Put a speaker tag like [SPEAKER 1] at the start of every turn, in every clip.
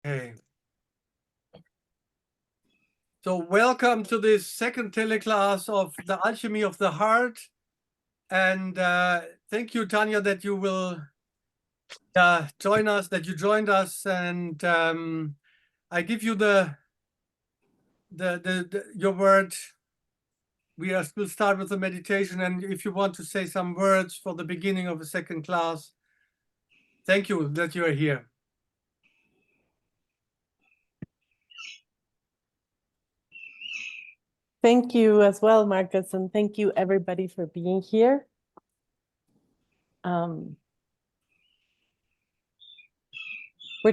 [SPEAKER 1] Okay. So welcome to this second teleclass of the Alchemy of the Heart. And thank you, Tania, that you will join us, that you joined us. And I give you your word. We'll start with the meditation. And if you want to say some words for the beginning of the second class, thank you that you are here.
[SPEAKER 2] Thank you as well, Marcus, and thank you everybody for being here. We're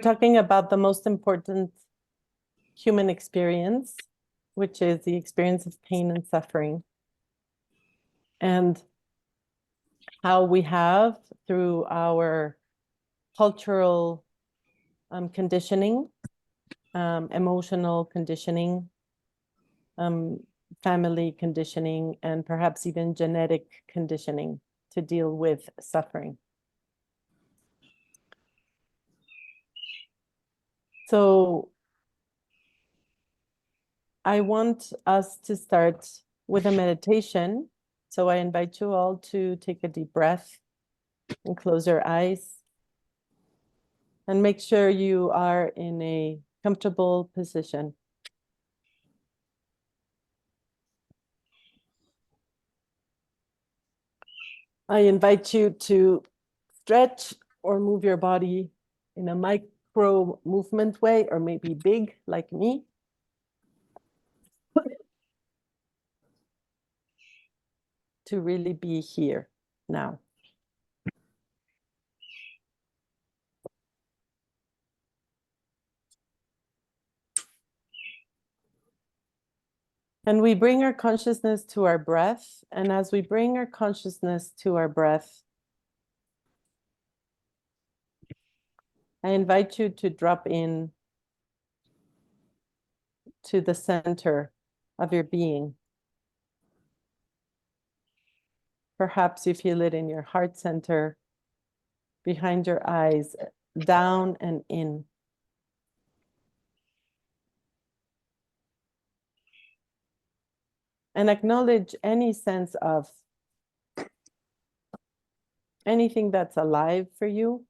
[SPEAKER 2] talking about the most important human experience, which is the experience of pain and suffering, and how we have, through our cultural conditioning, emotional conditioning, family conditioning, and perhaps even genetic conditioning to deal with suffering. So I want us to start with a meditation. So I invite you all to take a deep breath and close your eyes. And make sure you are in a comfortable position. I invite you to stretch or move your body in a micro movement way, or maybe big like me. To really be here now. And we bring our consciousness to our breath. And as we bring our consciousness to our breath, I invite you to drop in to the center of your being. Perhaps you feel it in your heart center, behind your eyes, down and in. And acknowledge any sense of anything that's alive for you.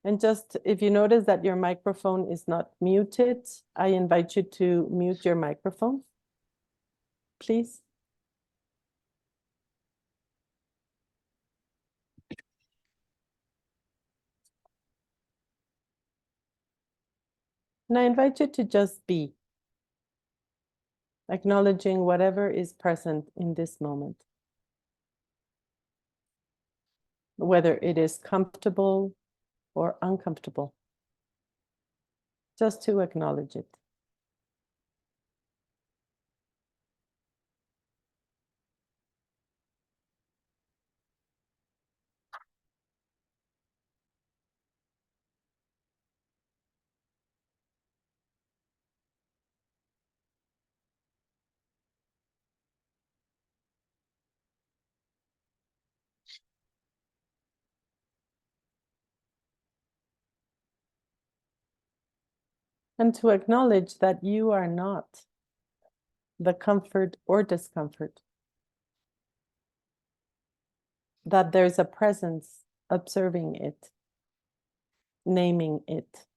[SPEAKER 2] And just, if you notice that your microphone is not muted, I invite you to mute your microphone, please. And I invite you to just be, acknowledging whatever is present in this moment. Whether it is comfortable or uncomfortable. Just to acknowledge it. And to acknowledge that you are not the comfort or discomfort. That there's a presence observing it, naming it.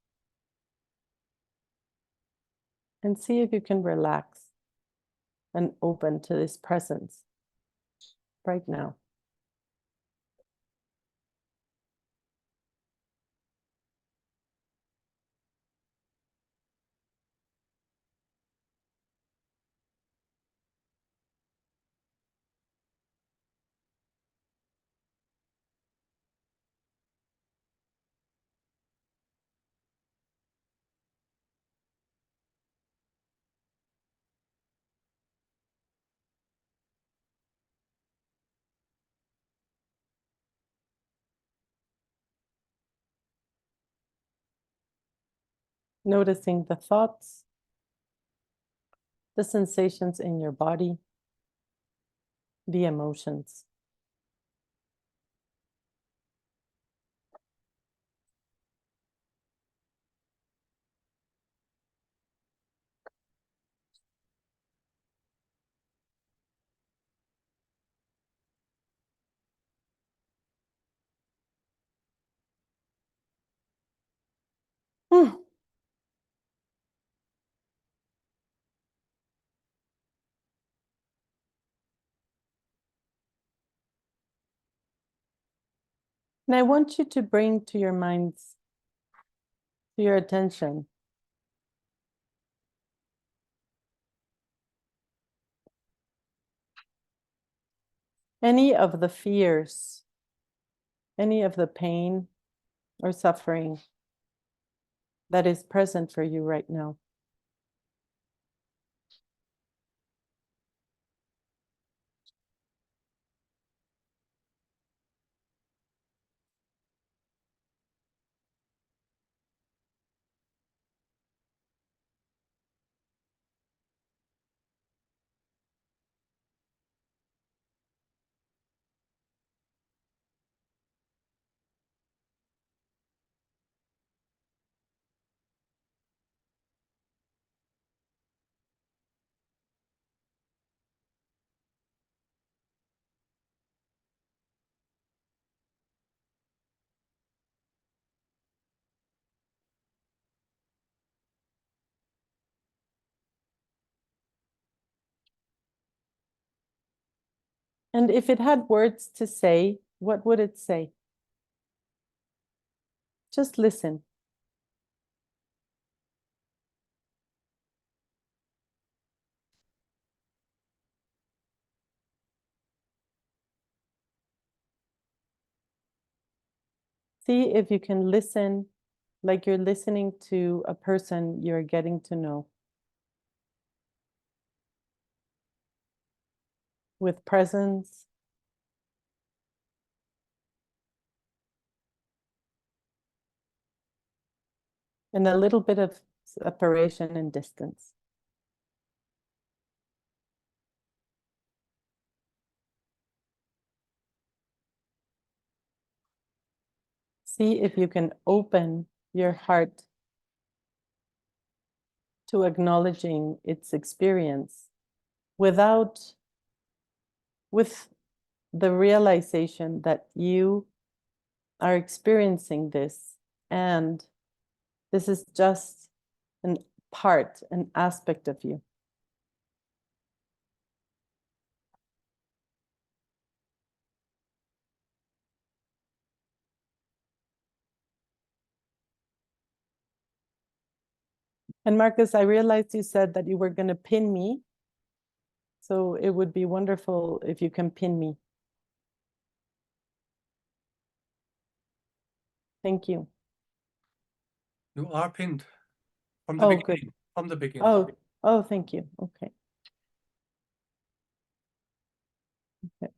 [SPEAKER 2] And see if you can relax and open to this presence right now. Noticing the thoughts, the sensations in your body, the emotions. And I want you to bring to your minds, to your attention, any of the fears, any of the pain or suffering that is present for you right now. And if it had words to say, what would it say? Just listen. See if you can listen like you're listening to a person you're getting to know. With presence, and a little bit of separation and distance. See if you can open your heart to acknowledging its experience with the realization that you are experiencing this, and this is just an an aspect of you. And Marcus, I realized you said that you were going to pin me. So it would be wonderful if you can pin me. Thank you.
[SPEAKER 1] You are pinned from the
[SPEAKER 2] Oh,
[SPEAKER 1] beginning.
[SPEAKER 2] good.
[SPEAKER 1] From the beginning.
[SPEAKER 2] Oh, thank you. Okay. Okay.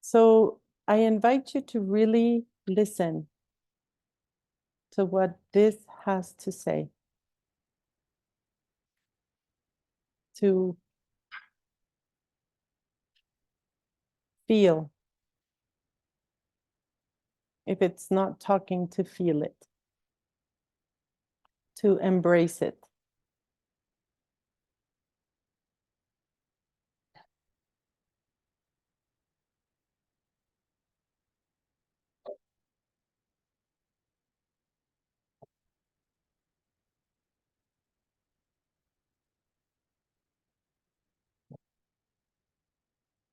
[SPEAKER 2] So I invite you to really listen to what this has to say, to feel. If it's not talking, to feel it, to embrace it.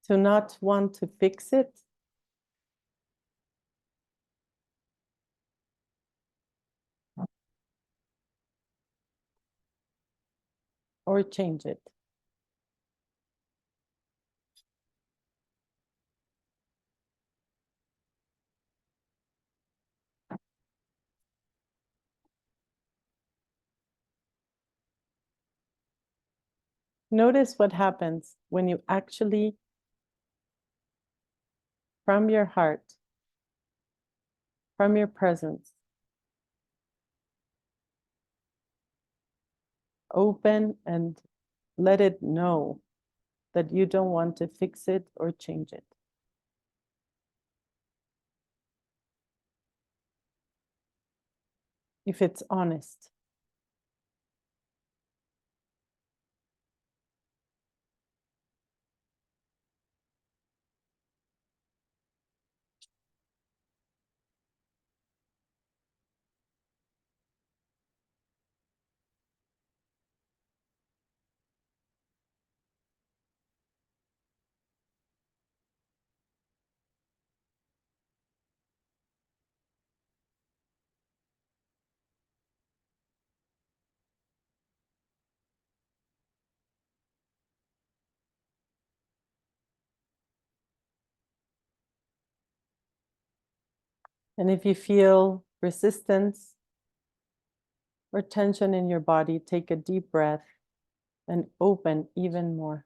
[SPEAKER 2] To not want to fix it, or change it. Notice what happens when you actually, from your heart, from your presence, open and let it know that you don't want to fix it or change it. If it's honest. And if you feel resistance or tension in your body, take a deep breath and open even more.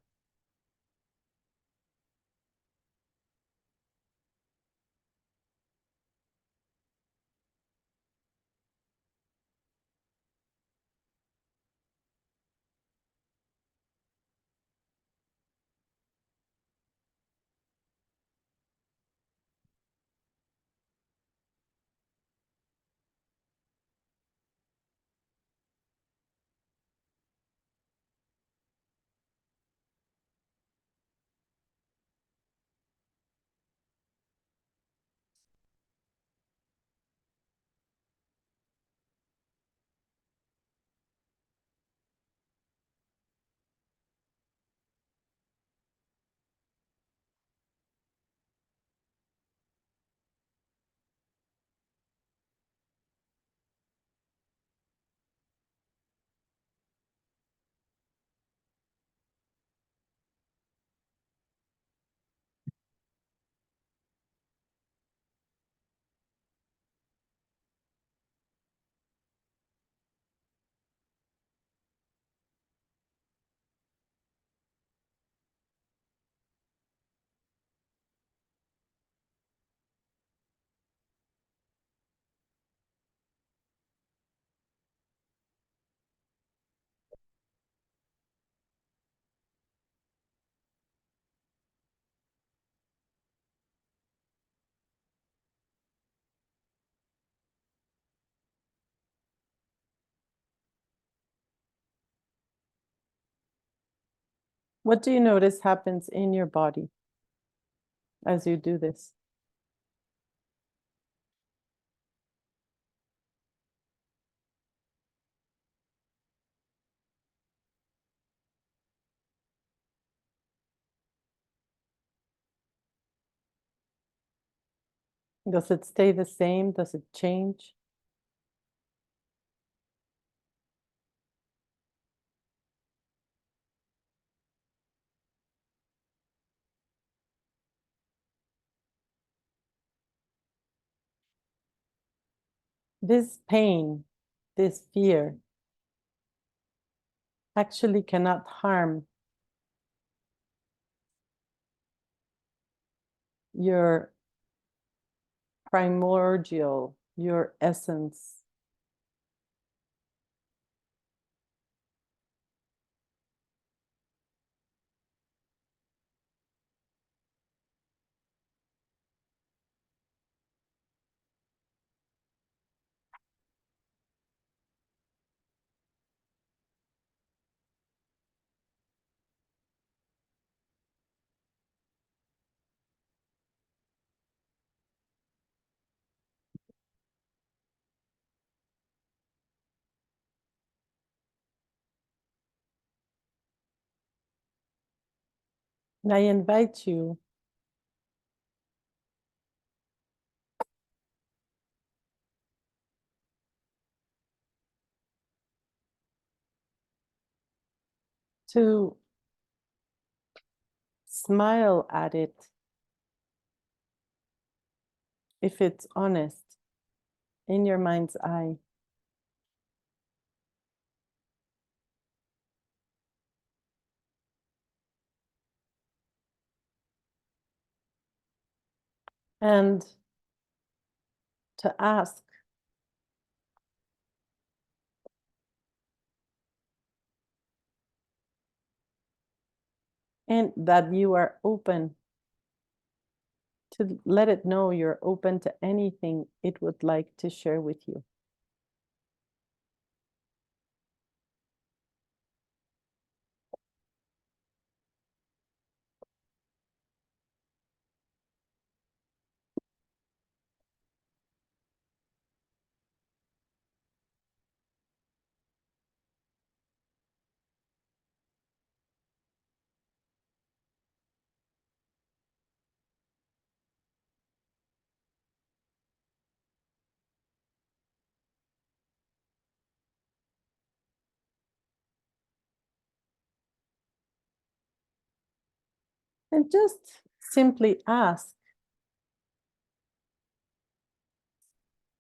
[SPEAKER 2] What do you notice happens in your body as you do this? Does it stay the same? Does it change? This pain, this fear, actually cannot harm your primordial, your essence. And I invite you to smile at it if it's honest in your mind's eye. And to ask, and that you are open to let it know you're open to anything it would like to share with you. And just simply ask,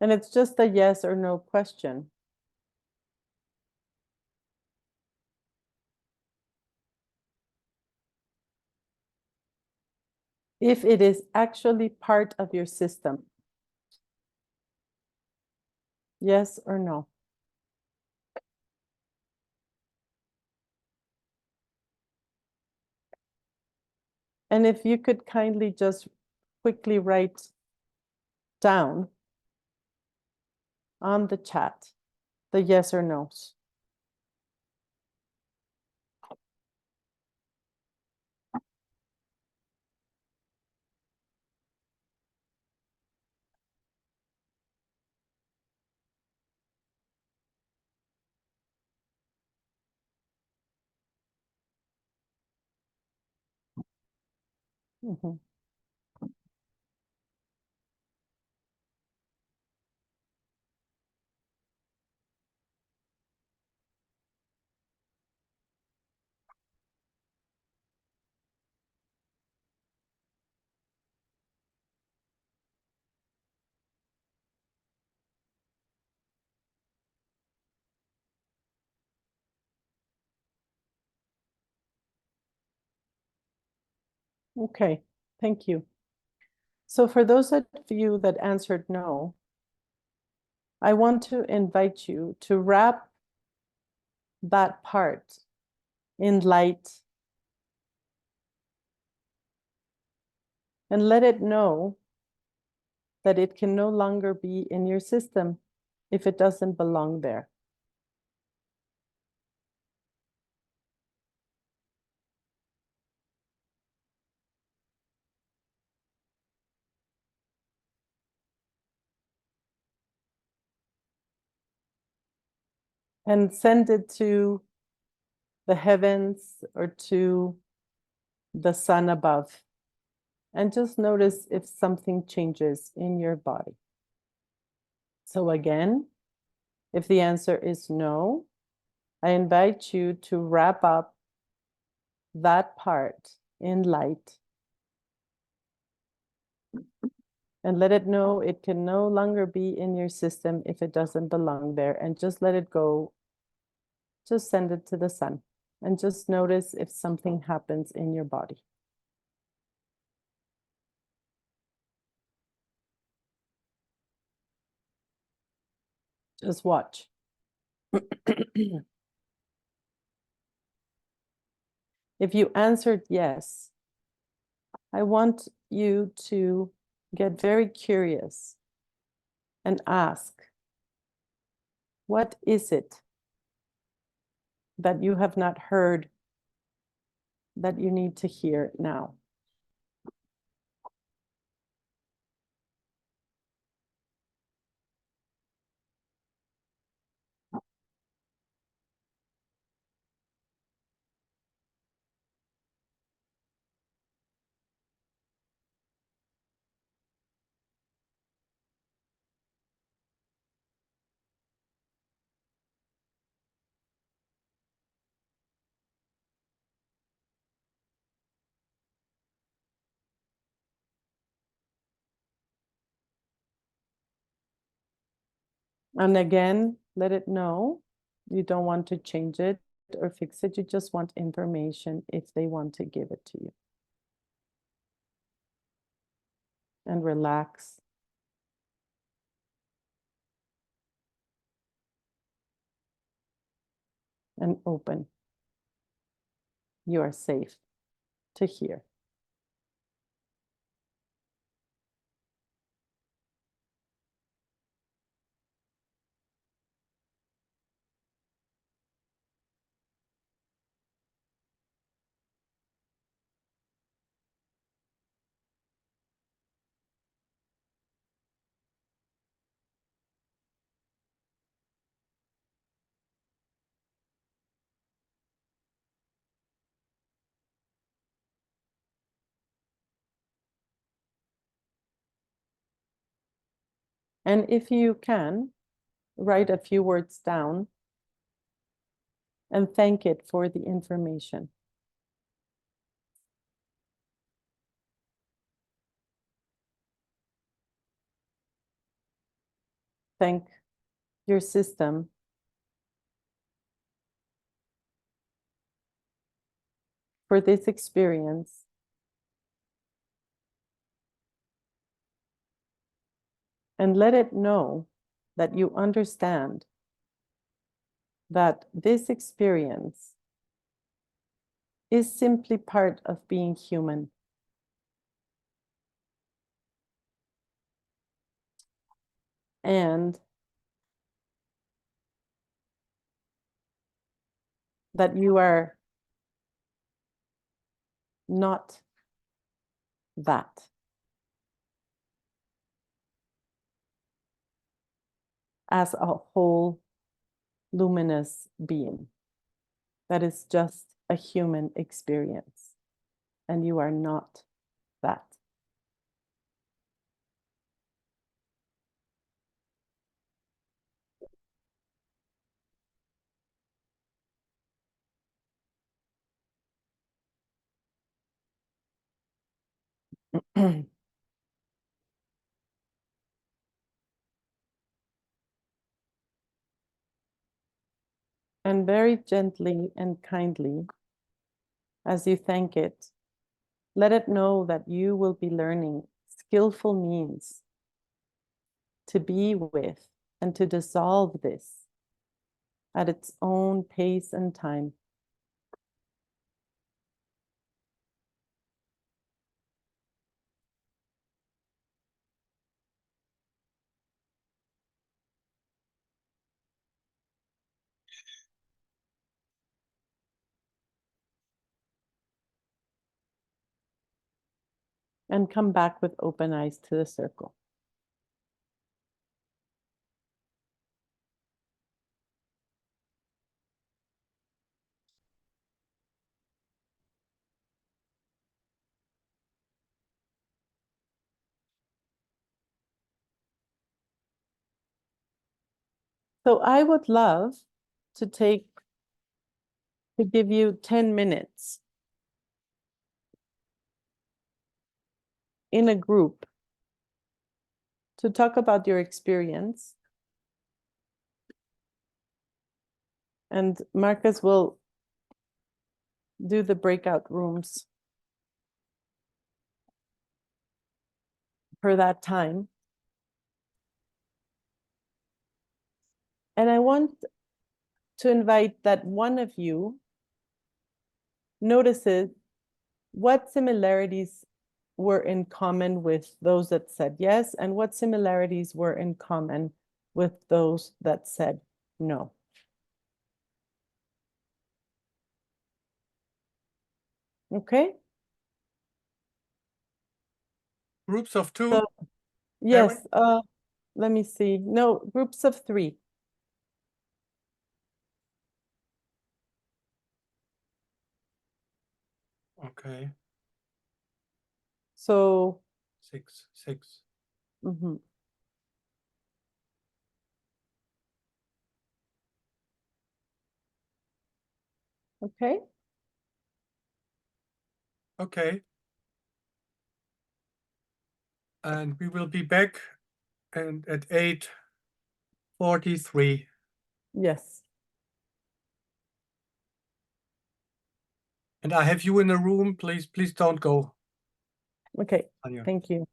[SPEAKER 2] And it's just a yes or no question. If it is actually part of your system. Yes or no? And if you could kindly just quickly write down on the chat the yes or no's. Mhm. Okay, thank you. So for those of you that answered no, I want to invite you to wrap that part in light and let it know that it can no longer be in your system if it doesn't belong there. And send it to the heavens or to the sun above. And just notice if something changes in your body. So again, if the answer is no, I invite you to wrap up that part in light and let it know it can no longer be in your system if it doesn't belong there, and just let it go. Just send it to the sun and just notice if something happens in your body. Just watch. If you answered yes, I want you to get very curious and ask, what is it that you have not heard that you need to hear now? And again, let it know you don't want to change it or fix it. You just want information if they want to give it to you. And relax. And open. You are safe to hear. And if you can, write a few words down and thank it for the information. thank your system for this experience. And let it know that you understand that this experience is simply part of being human. And that you are not that. As a whole luminous being. That is just a human experience. And you are not that. And very gently and kindly, as you thank it, let it know that you will be learning skillful means to be with and to dissolve this at its own pace and time. And come back with open eyes to the circle. So I would love to give you 10 minutes in a group to talk about your experience. And Marcus will do the breakout rooms for that time. And I want to invite that one of you notices what similarities were in common with those that said yes, and what similarities were in common with those that said no. Okay?
[SPEAKER 1] Groups of two?
[SPEAKER 2] So, yes, let me see. No, groups of 3.
[SPEAKER 1] Okay.
[SPEAKER 2] So,
[SPEAKER 1] 6, 6.
[SPEAKER 2] mhm. Okay.
[SPEAKER 1] Okay. And we will be back and at 8:43.
[SPEAKER 2] Yes.
[SPEAKER 1] And I have you in the room. Please don't go.
[SPEAKER 2] Okay.
[SPEAKER 1] Tania.
[SPEAKER 2] Thank you.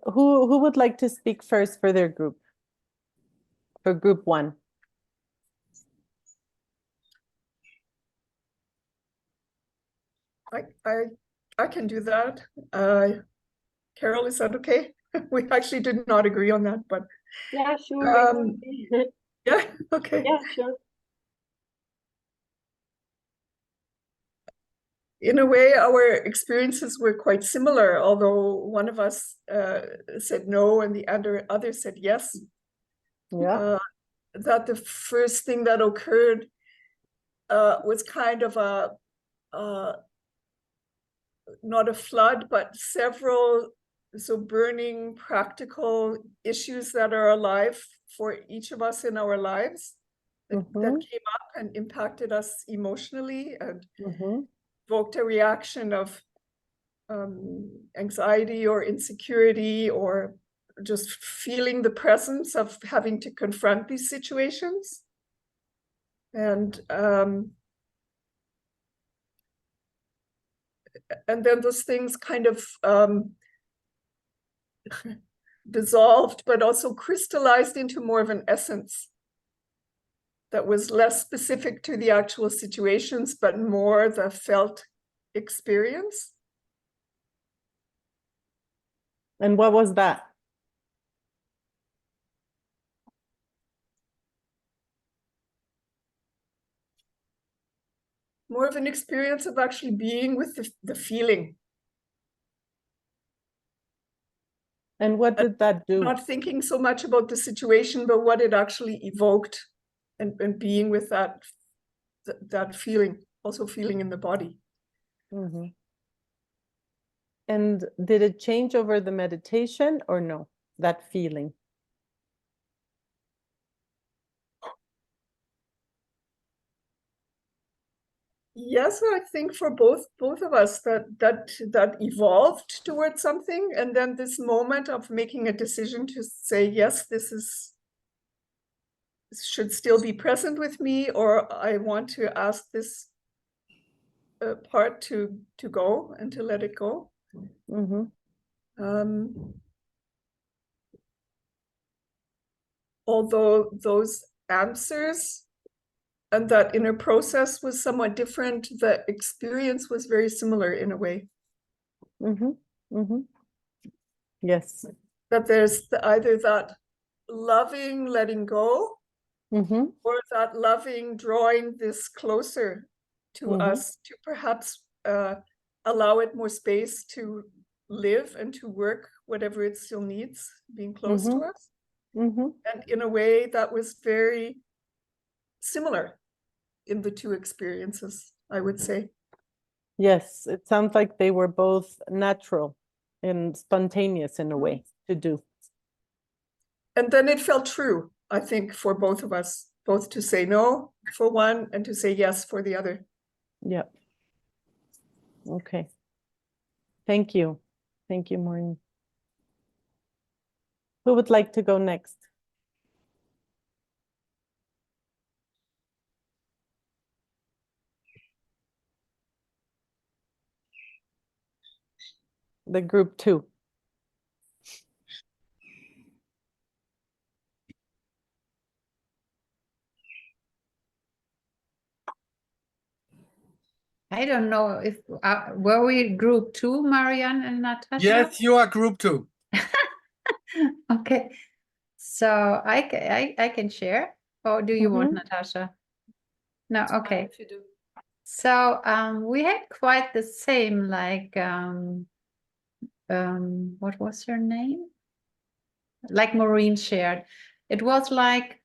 [SPEAKER 2] Who would like to speak first for their group? For group 1.
[SPEAKER 3] I can do that. Carol, is that okay? We actually did not agree on that, but
[SPEAKER 4] Yeah, sure.
[SPEAKER 3] yeah, okay.
[SPEAKER 4] Yeah, sure.
[SPEAKER 3] In a way, our experiences were quite similar, although one of us said no and the other said yes.
[SPEAKER 2] Yeah.
[SPEAKER 3] That the first thing that occurred was kind of not a flood, but several burning practical issues that are alive for each of us in our lives that came up and impacted us emotionally and evoked a reaction of anxiety or insecurity, or just feeling the presence of having to confront these situations. And then those things kind of dissolved, but also crystallized into more of an essence that was less specific to the actual situations, but more the felt experience.
[SPEAKER 2] And what was that?
[SPEAKER 3] More of an experience of actually being with the feeling.
[SPEAKER 2] And what did that do?
[SPEAKER 3] Not thinking so much about the situation, but what it actually evoked, and being with that feeling, also feeling in the body.
[SPEAKER 2] And did it change over the meditation or no, that feeling?
[SPEAKER 3] Yes, I think for both of us that evolved towards something, and then this moment of making a decision to say, yes, this should still be present with me, or I want to ask this part to go and to let it go. Although those answers and that inner process was somewhat different, the experience was very similar in a way.
[SPEAKER 2] Yes.
[SPEAKER 3] That there's either that loving letting go, or that loving drawing this closer to us, to perhaps allow it more space to live and to work whatever it still needs, being close to us. And in a way that was very similar in the two experiences, I would say.
[SPEAKER 2] Yes, it sounds like they were both natural and spontaneous in a way to do.
[SPEAKER 3] And then it felt true, I think, for both of us, both to say no for one and to say yes for the other.
[SPEAKER 2] Yep. Okay. Thank you. Thank you, Maureen. Who would like to go next? The group 2.
[SPEAKER 4] I don't know if were we group 2, Marianne and Natasha?
[SPEAKER 1] Yes, you are group 2.
[SPEAKER 4] Okay, so I can share, or do you want Natasha? No, okay.
[SPEAKER 3] If you do.
[SPEAKER 4] So we had quite the same, like what was her name? Like Maureen shared. It was like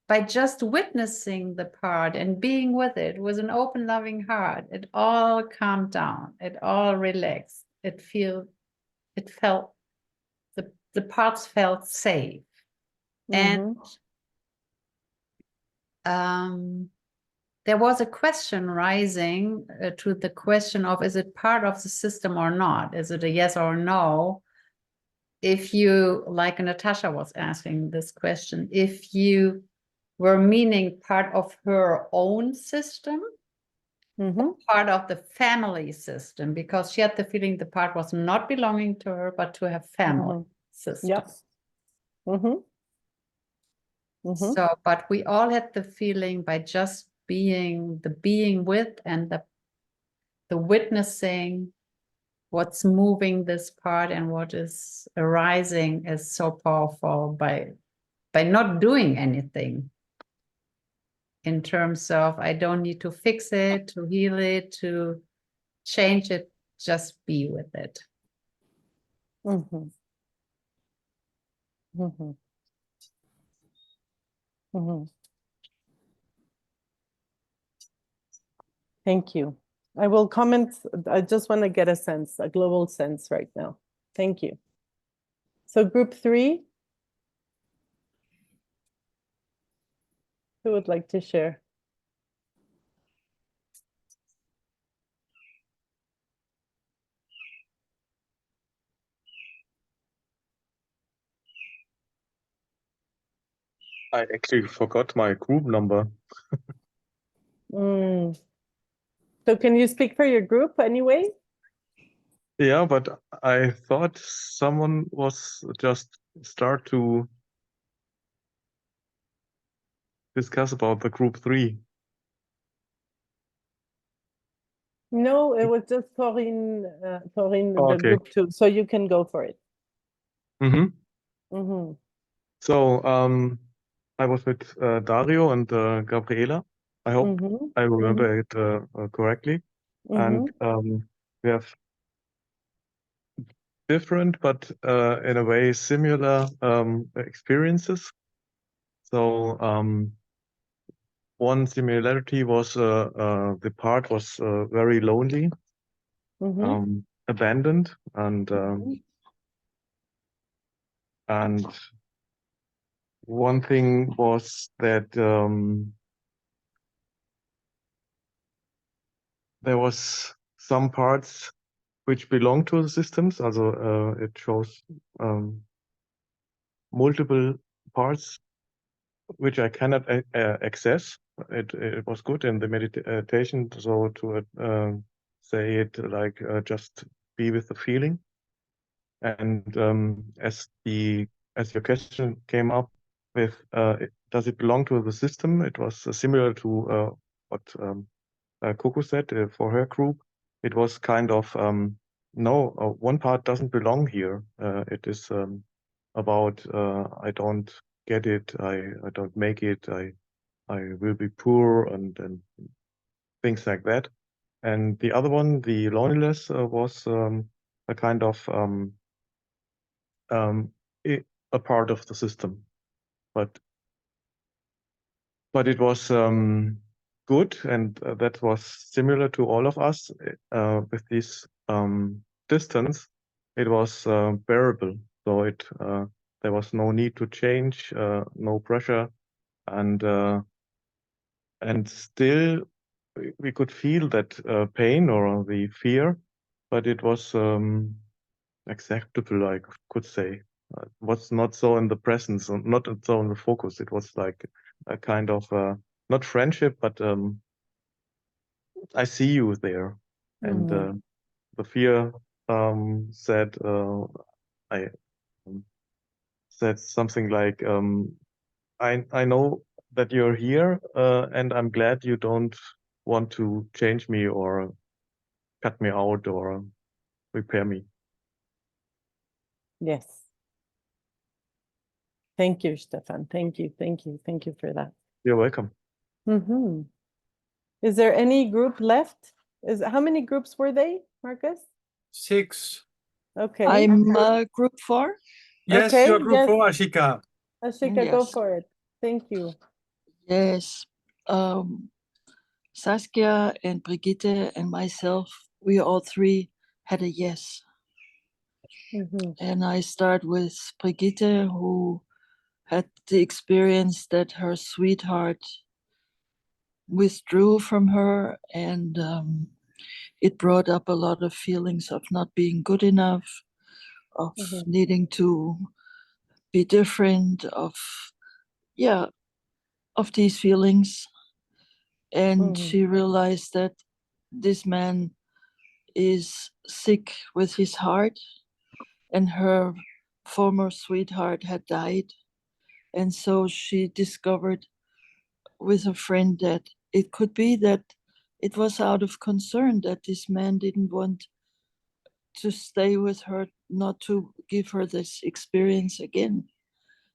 [SPEAKER 4] by just witnessing the part and being with it with an open, loving heart, it all calmed down, it all relaxed. It felt the parts felt safe. And there was a question rising to the question of, is it part of the system or not? Is it a yes or no? If you, like Natasha was asking this question, if you were meaning part of her own system, part of the family system, because she had the feeling the part was not belonging to her, but to her family system.
[SPEAKER 2] Yes.
[SPEAKER 4] So, but we all had the feeling by just being with and the witnessing what's moving this part and what is arising is so powerful by not doing anything in terms of, I don't need to fix it, to heal it, to change it, just be with it.
[SPEAKER 2] Thank you. I will comment. I just want to get a sense, a global sense right now. Thank you. So group 3. Who would like to share?
[SPEAKER 5] I actually forgot my group number.
[SPEAKER 2] So can you speak for your group anyway?
[SPEAKER 5] Yeah, but I thought someone was just start to discuss about the group 3.
[SPEAKER 2] No, it was just Corinne, Corinne, the
[SPEAKER 5] Okay.
[SPEAKER 2] group 2. So you can go for it.
[SPEAKER 5] Mm-hmm. So I was with Dario and Gabriela. I hope I remember it correctly. And we have different, but in a way similar experiences. So one similarity was the part was very lonely, abandoned, and one thing was that there was some parts which belong to the systems. Also, it shows multiple parts which I cannot access. It was good in the meditation, so to say it like just be with the feeling. And as your question came up with, does it belong to the system? It was similar to what Coco said for her group. It was kind of no, one part doesn't belong here. It is about I don't get it, I don't make it, I will be poor and things like that. And the other one, the loneliness, was a kind of a part of the system, but it was good, and that was similar to all of us with this distance. It was bearable, so it there was no need to change, no pressure, and still we could feel that pain or the fear, but it was acceptable, I could say. Was not so in the presence, not so in the focus. It was like a kind of not friendship, but I see you there, and the fear said I said something like I know that you're here, and I'm glad you don't want to change me or cut me out or repair me.
[SPEAKER 2] Yes. Thank you, Stefan. Thank you. Thank you. Thank you for that.
[SPEAKER 5] You're welcome.
[SPEAKER 2] Is there any group left? How many groups were they, Marcus?
[SPEAKER 1] 6.
[SPEAKER 2] Okay.
[SPEAKER 6] I'm group 4.
[SPEAKER 1] Yes,
[SPEAKER 2] Okay,
[SPEAKER 1] you're group
[SPEAKER 2] yes.
[SPEAKER 1] 4, Ashika.
[SPEAKER 2] Ashika, go
[SPEAKER 6] Yes.
[SPEAKER 2] for it. Thank you.
[SPEAKER 6] Yes. Saskia and Brigitte and myself, we all 3 had a yes. And I start with Brigitte, who had the experience that her sweetheart withdrew from her, and it brought up a lot of feelings of not being good enough, of needing to be different, of these feelings. And she realized that this man is sick with his heart, and her former sweetheart had died. And so she discovered with a friend that it could be that it was out of concern that this man didn't want to stay with her, not to give her this experience again.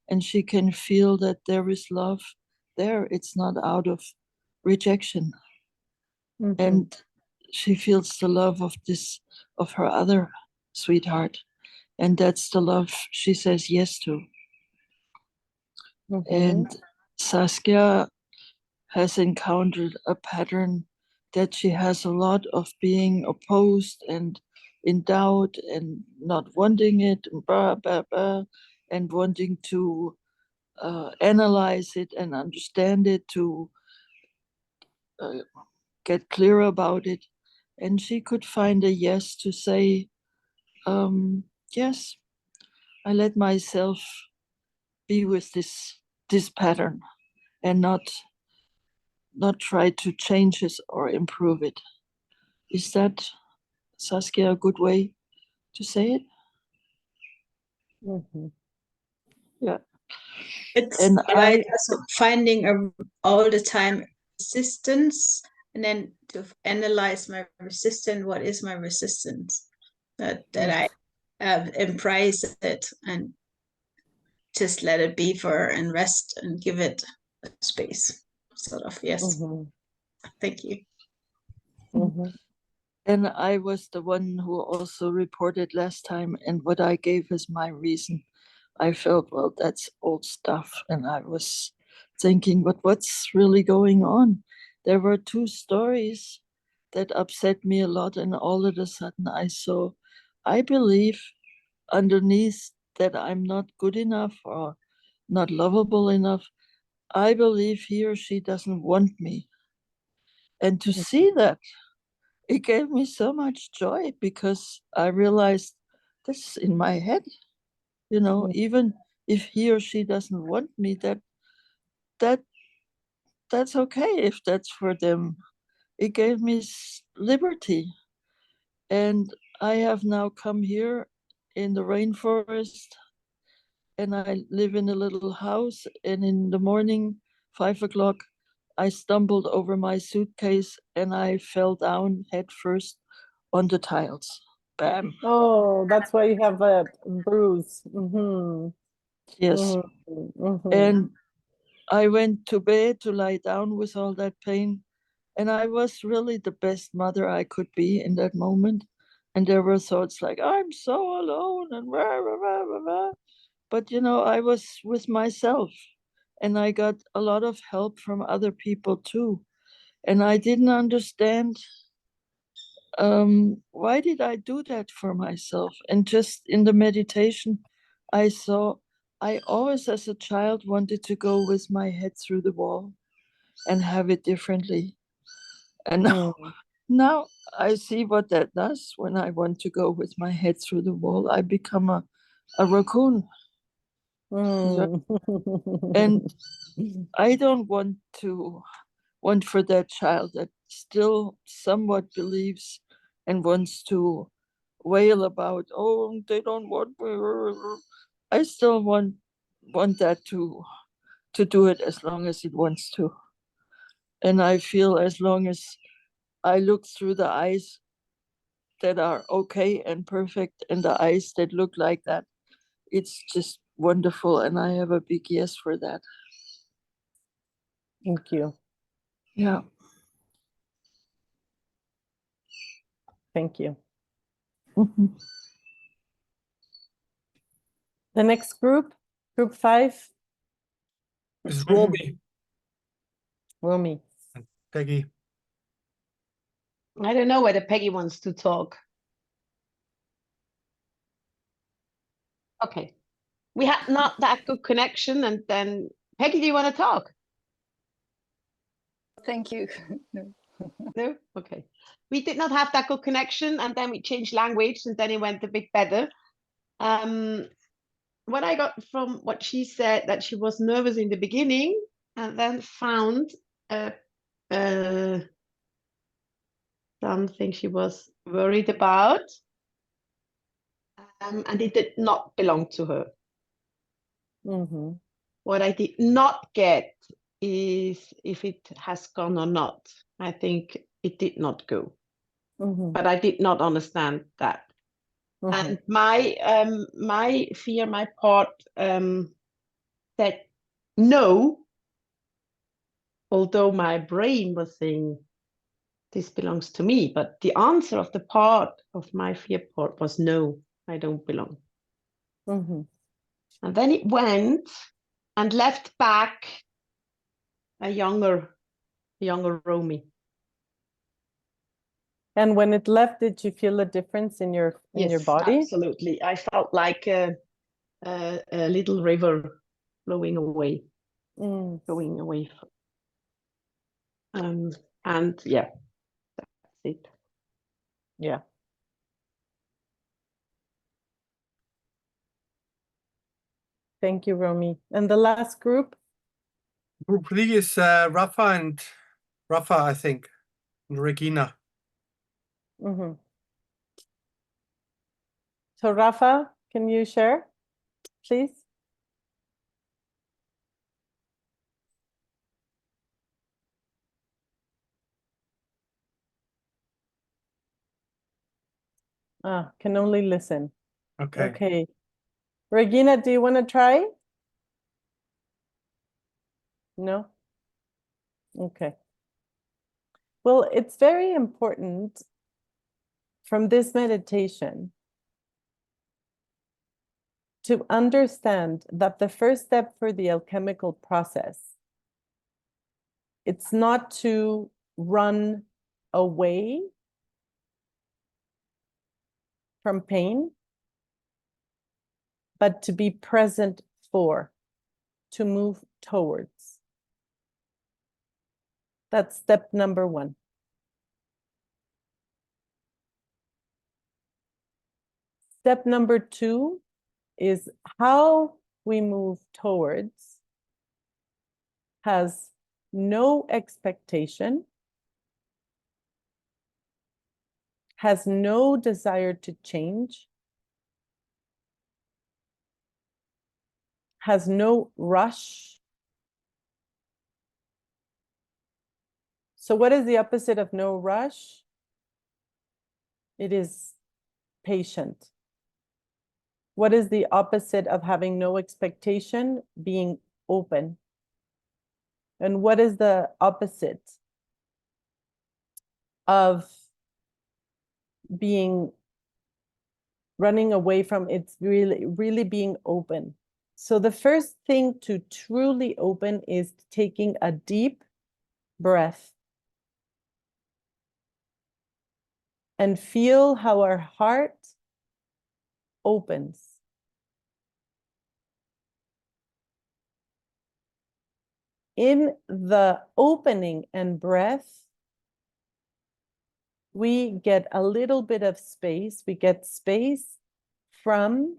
[SPEAKER 6] And she can feel that there is love there. It's not out of rejection. And she feels the love of her other sweetheart. And that's the love she says yes to. And Saskia has encountered a pattern that she has a lot of being opposed and in doubt and not wanting it, blah, blah, blah, and wanting to analyze it and understand it, to get clear about it. And she could find a yes to say, yes, I let myself be with this pattern and not try to change it or improve it. Is that, Saskia, a good way to say it? Yeah.
[SPEAKER 7] It's
[SPEAKER 6] And
[SPEAKER 7] like also finding all the time resistance, and then to analyze my resistance. What is my resistance? That I embrace it and just let it be for and rest and give it space. Sort of, yes. Thank you.
[SPEAKER 6] And I was the one who also reported last time, and what I gave as my reason, I felt, well, that's old stuff. And I was thinking, but what's really going on? There were 2 stories that upset me a lot, and all of a sudden I believe underneath that I'm not good enough or not lovable enough. I believe he or she doesn't want me. And to see that, it gave me so much joy, because I realized this is in my head. You know, even if he or she doesn't want me, that's okay if that's for them. It gave me liberty. And I have now come here in the rainforest, and I live in a little house, and in the morning, 5 o'clock, I stumbled over my suitcase and I fell down head first on the tiles. Bam.
[SPEAKER 2] Oh, that's why you have a bruise.
[SPEAKER 6] Yes. And I went to bed to lie down with all that pain. And I was really the best mother I could be in that moment. And there were thoughts like, I'm so alone and rah, rah, rah, rah, rah. But, you know, I was with myself, and I got a lot of help from other people too. And I didn't understand, why did I do that for myself? And just in the meditation, I saw I always, as a child, wanted to go with my head through the wall and have it differently. And now I see what that does when I want to go with my head through the wall. I become a raccoon. And I don't want for that child that still somewhat believes and wants to wail about, oh, they don't want me. I still want that to do it as long as it wants to. And I feel as long as I look through the eyes that are okay and perfect, and the eyes that look like that, it's just wonderful. And I have a big yes for that.
[SPEAKER 2] Thank you.
[SPEAKER 6] Yeah.
[SPEAKER 2] Thank you. The next group 5.
[SPEAKER 1] Is Romy.
[SPEAKER 2] Romy.
[SPEAKER 1] Peggy.
[SPEAKER 8] I don't know whether Peggy wants to talk. Okay. We had not that good connection, and then Peggy, do you want to talk?
[SPEAKER 9] Thank you.
[SPEAKER 8] No? Okay. We did not have that good connection, and then we changed language, and then it went a bit better. What I got from what she said, that she was nervous in the beginning and then found something she was worried about, and it did not belong to her. What I did not get is if it has gone or not. I think it did not go, but I did not understand that. And my fear, my part, said no, although my brain was saying this belongs to me, but the answer of the part of my fear part was no, I don't belong. And then it went and left back a younger Romy.
[SPEAKER 2] And when it left, did you feel a difference in your
[SPEAKER 8] Yes,
[SPEAKER 2] body?
[SPEAKER 8] absolutely. I felt like a little river flowing away, going away. And yeah, that's it.
[SPEAKER 2] Yeah. Thank you, Romy. And the last group?
[SPEAKER 1] Group 3 is Rafa, I think, and Regina.
[SPEAKER 2] So Rafa, can you share, please? Can only listen.
[SPEAKER 1] Okay.
[SPEAKER 2] Okay. Regina, do you want to try? No? Okay. Well, it's very important from this meditation to understand that the first step for the alchemical process, it's not to run away from pain, but to be present for, to move towards. That's step number 1. Step number 2 is how we move towards has no expectation, has no desire to change, has no rush. So what is the opposite of no rush? It is patient. What is the opposite of having no expectation? Being open. And what is the opposite of being running away from? It's really being open. So the first thing to truly open is taking a deep breath and feel how our heart opens. In the opening and breath, we get a little bit of space. We get space from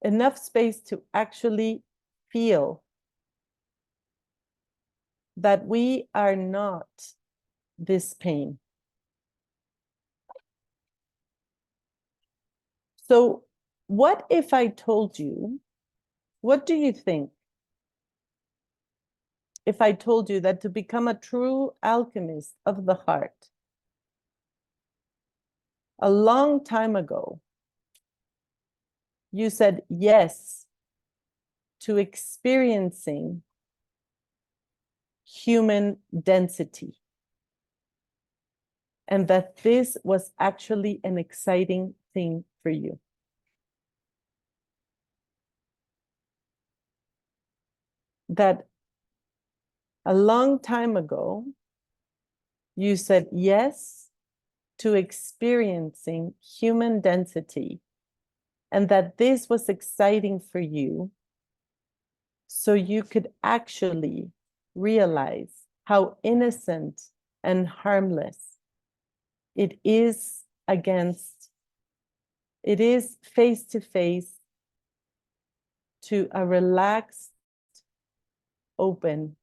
[SPEAKER 2] enough space to actually feel that we are not this pain. So what if I told you, what do you think? If I told you that to become a true alchemist of the heart, a long time ago, you said yes to experiencing human density, and that this was actually an exciting thing for you. That a long time ago, you said yes to experiencing human density, and that this was exciting for you, so you could actually realize how innocent and harmless it is face to face to a relaxed, open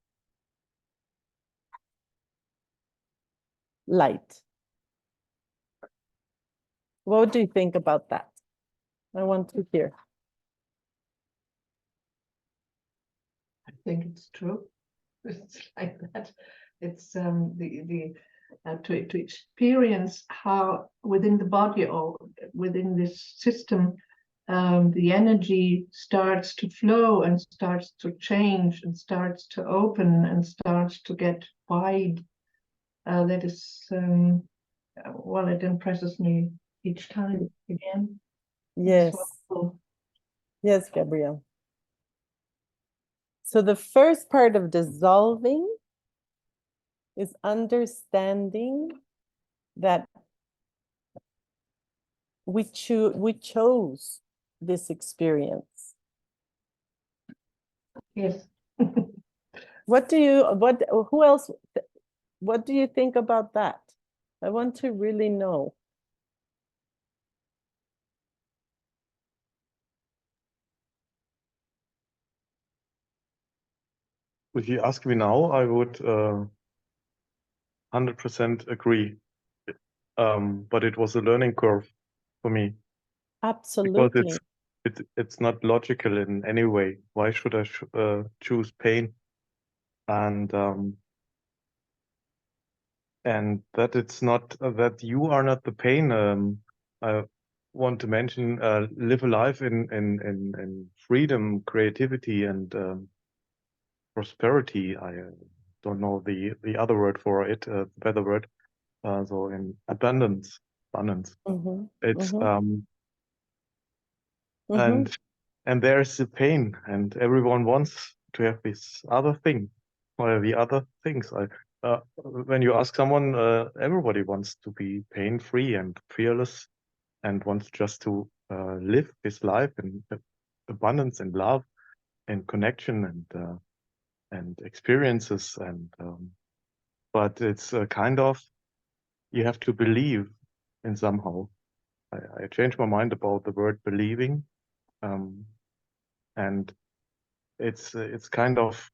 [SPEAKER 2] light. What do you think about that? I want to hear.
[SPEAKER 9] I think it's true. It's like that. It's to experience how within the body or within this system the energy starts to flow and starts to change and starts to open and starts to get wide. That is well, it impresses me each time again.
[SPEAKER 2] Yes. Yes, Gabrielle. So the first part of dissolving is understanding that we chose this experience.
[SPEAKER 9] Yes.
[SPEAKER 2] Who else, what do you think about that? I want to really know.
[SPEAKER 5] If you ask me now, I would 100% agree. But it was a learning curve for me because
[SPEAKER 2] Absolutely.
[SPEAKER 5] it's not logical in any way. Why should I choose pain? And that it's not that you are not the pain. I want to mention live a life in freedom, creativity, and prosperity. I don't know the other word for it, better word. So in abundance. It's and there's the pain, and everyone wants to have this other thing or the other things. When you ask someone, everybody wants to be pain-free and fearless, and wants just to live his life in abundance and love and connection and experiences. And but it's kind of you have to believe in somehow. I changed my mind about the word believing, and it's kind of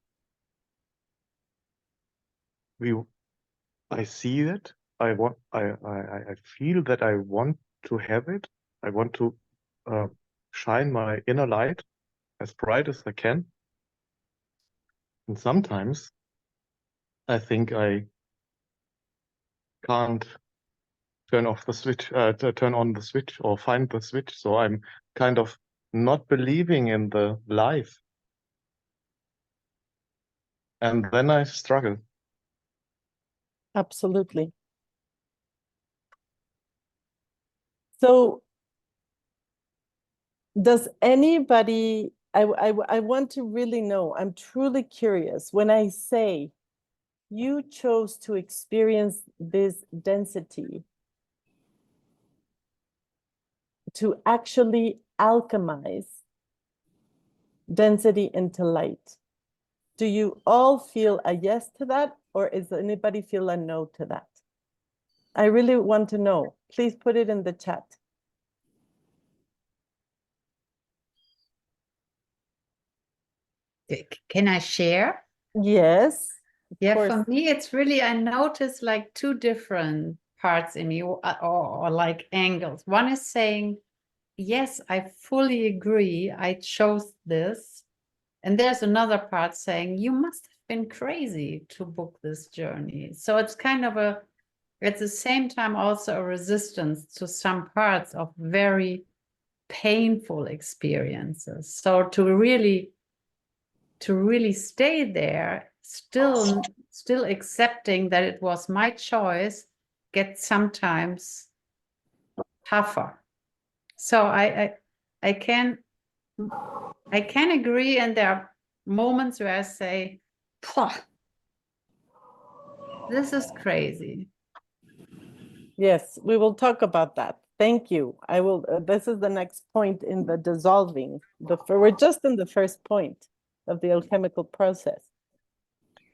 [SPEAKER 5] I see it. I feel that I want to have it. I want to shine my inner light as bright as I can. And sometimes I think I can't turn off the switch, to turn on the switch or find the switch. So I'm kind of not believing in the life. And then I struggle.
[SPEAKER 2] Absolutely. So does anybody, I want to really know, I'm truly curious, when I say you chose to experience this density, to actually alchemize density into light, do you all feel a yes to that, or is anybody feel a no to that? I really want to know. Please put it in the chat.
[SPEAKER 4] Can I share?
[SPEAKER 2] Yes.
[SPEAKER 4] Yeah,
[SPEAKER 2] course.
[SPEAKER 4] for me, it's really, I notice like two different parts in you or like angles. One is saying, yes, I fully agree. I chose this. And there's another part saying, you must have been crazy to book this journey. So it's kind of at the same time, also a resistance to some parts of very painful experiences. So to really stay there, still accepting that it was my choice, gets sometimes tougher. So I can agree, and there are moments where I say, this is crazy.
[SPEAKER 2] Yes, we will talk about that. Thank you. I will. This is the next point in the dissolving. We're just in the first point of the alchemical process.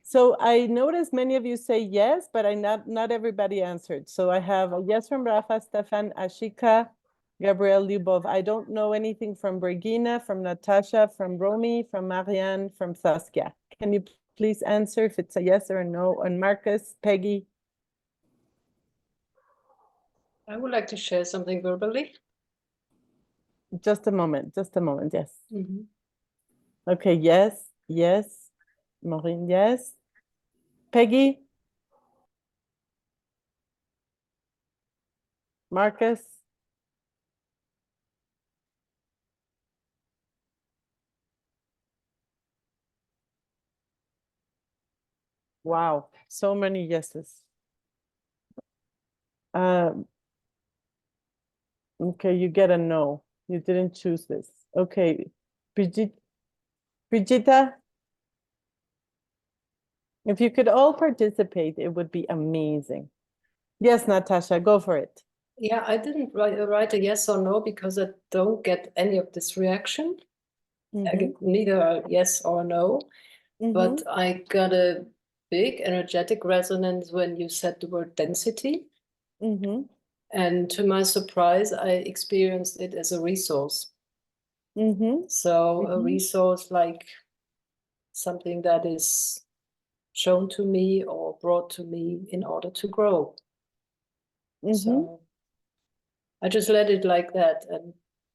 [SPEAKER 2] So I noticed many of you say yes, but not everybody answered. So I have a yes from Rafa, Stefan, Ashika, Gabrielle Lyubov. I don't know anything from Regina, from Natasha, from Romy, from Marianne, from Saskia. Can you please answer if it's a yes or a no? And Marcus, Peggy.
[SPEAKER 10] I would like to share something verbally.
[SPEAKER 2] Just a moment, yes. Okay, yes, yes. Maureen, yes. Peggy? Marcus? Wow, so many yeses. Okay, you get a no. You didn't choose this. Okay, Brigitta? If you could all participate, it would be amazing. Yes, Natasha, go for it.
[SPEAKER 10] Yeah, I didn't write a yes or no because I don't get any of this reaction. I get neither a yes or no, but I got a big energetic resonance when you said the word density. And to my surprise, I experienced it as a resource. So a resource like something that is shown to me or brought to me in order to grow. So I just let it like that, and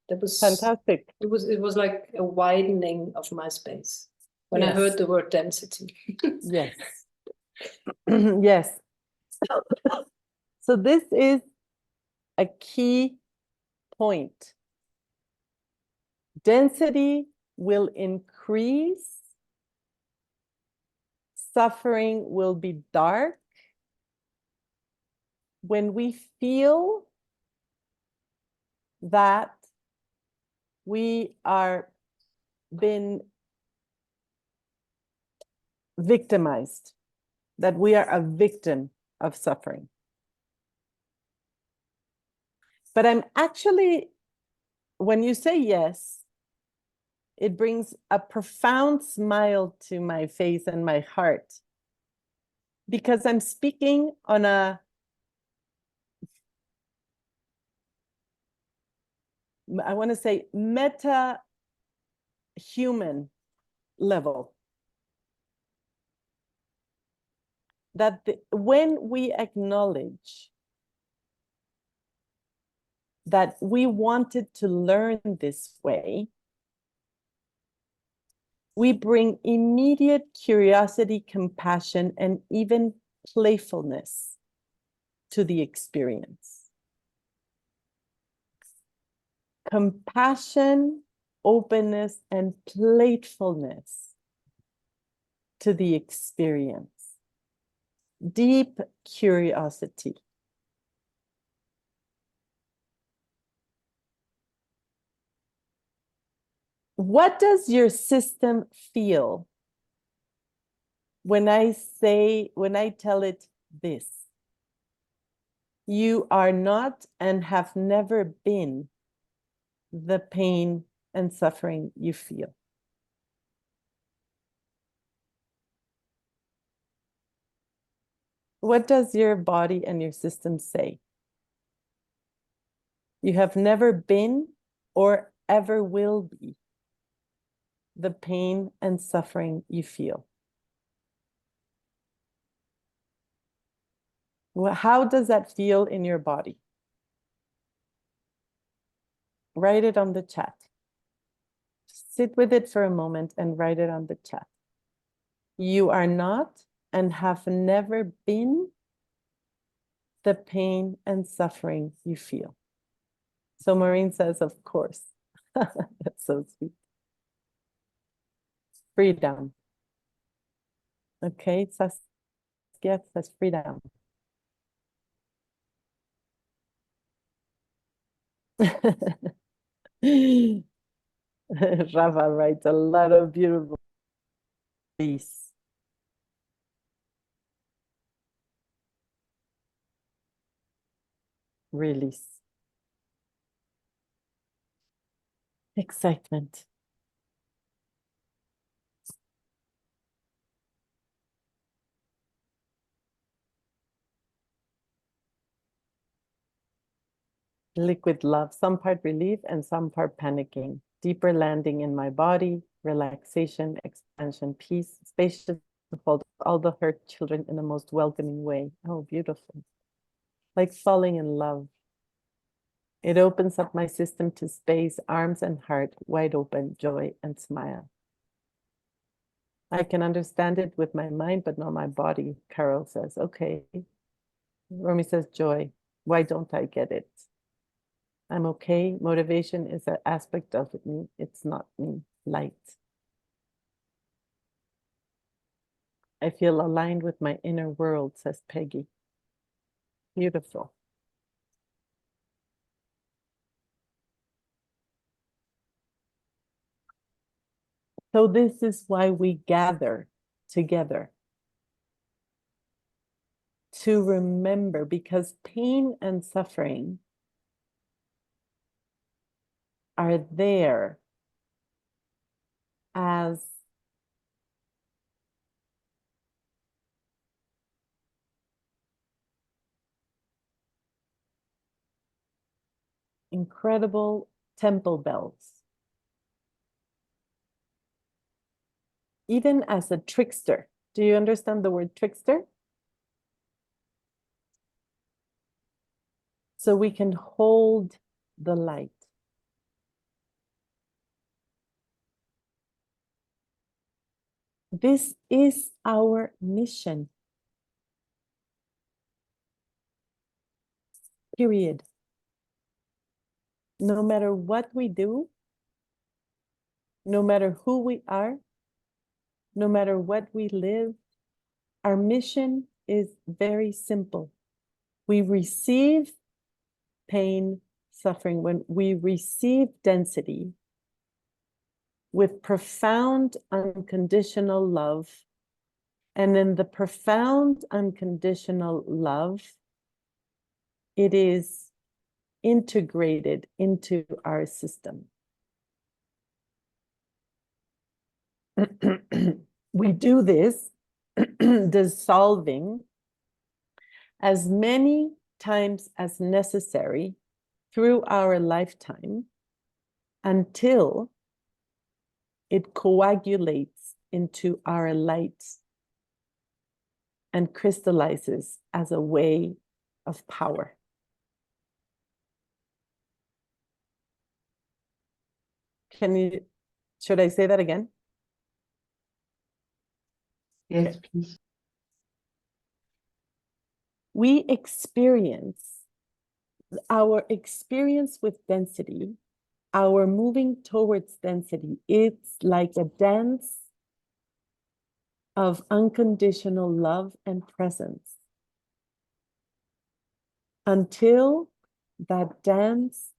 [SPEAKER 10] that was
[SPEAKER 2] fantastic.
[SPEAKER 10] It was like a widening of my space when I heard the word density.
[SPEAKER 2] Yes. Yes. So this is a key point. Density will increase. Suffering will be dark when we feel that we are been victimized, that we are a victim of suffering. But I'm actually, when you say yes, it brings a profound smile to my face and my heart, because I'm speaking on a I want to say meta human level. That when we acknowledge that we wanted to learn this way, we bring immediate curiosity, compassion, and even playfulness to the experience. Compassion, openness, and playfulness to the experience. Deep curiosity. What does your system feel when I tell it this? You are not and have never been the pain and suffering you feel. What does your body and your system say? You have never been or ever will be the pain and suffering you feel. Well, how does that feel in your body? Write it on the chat. Sit with it for a moment and write it on the chat. You are not and have never been the pain and suffering you feel. So Maureen says, of course. That's so sweet. Freedom. Okay, Saskia says freedom. Rafa writes a lot of beautiful release. Release. Excitement. Liquid love, some part relief and some part panicking. Deeper landing in my body, relaxation, expansion, peace, spacious to hold all the hurt children in the most welcoming way. Oh, beautiful. Like falling in love. It opens up my system to space, arms and heart wide open, joy and smile. I can understand it with my mind, but not my body, Carol says. Okay. Romy says, joy. Why don't I get it? I'm okay. Motivation is an aspect of me. It's not me. Light. I feel aligned with my inner world, says Peggy. Beautiful. So this is why we gather together. to remember, because pain and suffering are there as incredible temple bells. Even as a trickster. Do you understand the word trickster? So we can hold the light. This is our mission. Period. No matter what we do, no matter who we are, no matter what we live, our mission is very simple. We receive pain, suffering, when we receive density with profound unconditional love. And in the profound unconditional love, it is integrated into our system. We do this dissolving as many times as necessary through our lifetime until it coagulates into our light and crystallizes as a way of power. Should I say that again?
[SPEAKER 9] Yes, please.
[SPEAKER 2] We experience our experience with density, our moving towards density. It's like a dance of unconditional love and presence until that dance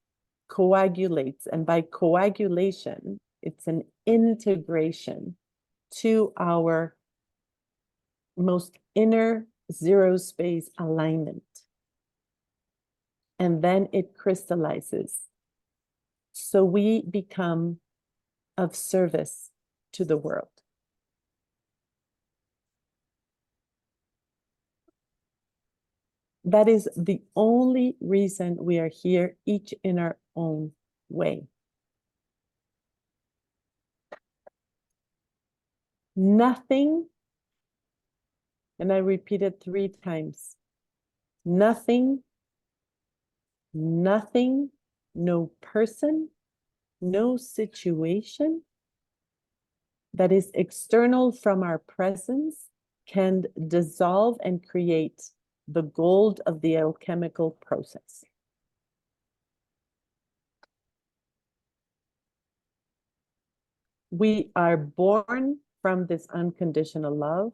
[SPEAKER 2] coagulates. And by coagulation, it's an integration to our most inner zero space alignment. And then it crystallizes. So we become of service to the world. That is the only reason we are here, each in our own way. Nothing, and I repeat it 3 times, nothing, nothing, no person, no situation that is external from our presence can dissolve and create the gold of the alchemical process. We are born from this unconditional love,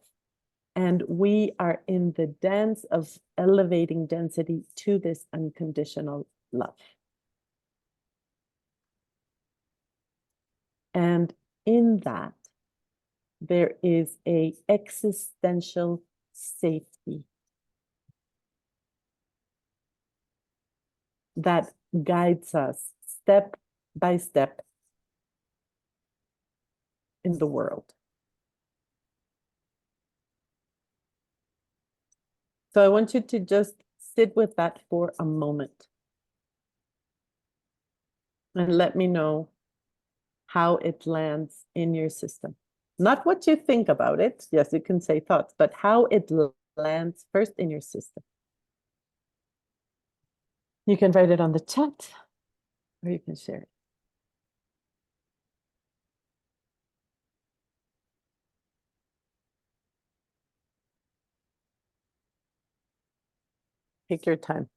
[SPEAKER 2] and we are in the dance of elevating density to this unconditional love. And in that, there is an existential safety that guides us step by step in the world. So I want you to just sit with that for a moment and let me know how it lands in your system. Not what you think about it. Yes, you can say thoughts, but how it lands first in your system. You can write it on the chat or you can share it. Take your time.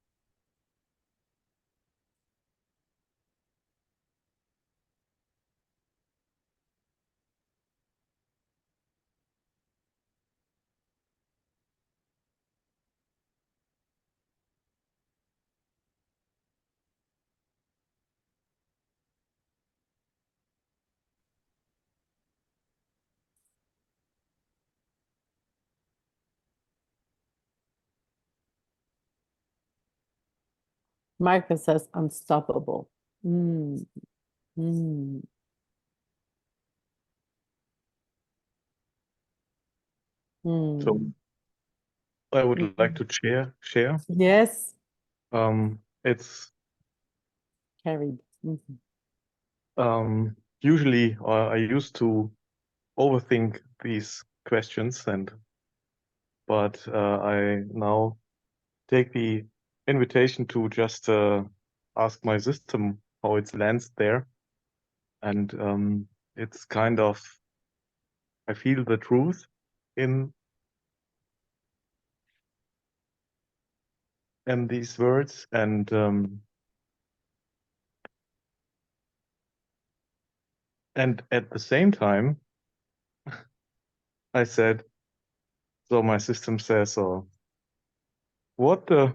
[SPEAKER 2] Marcus says unstoppable. Mm. Mm.
[SPEAKER 5] So
[SPEAKER 2] Mm.
[SPEAKER 5] I would like to share.
[SPEAKER 2] Yes,
[SPEAKER 5] It's
[SPEAKER 2] carried. Mhm.
[SPEAKER 5] Usually I used to overthink these questions, but I now take the invitation to just ask my system how it lands there, and it's kind of, I feel the truth in these words, and at the same time I said, so my system says, so what the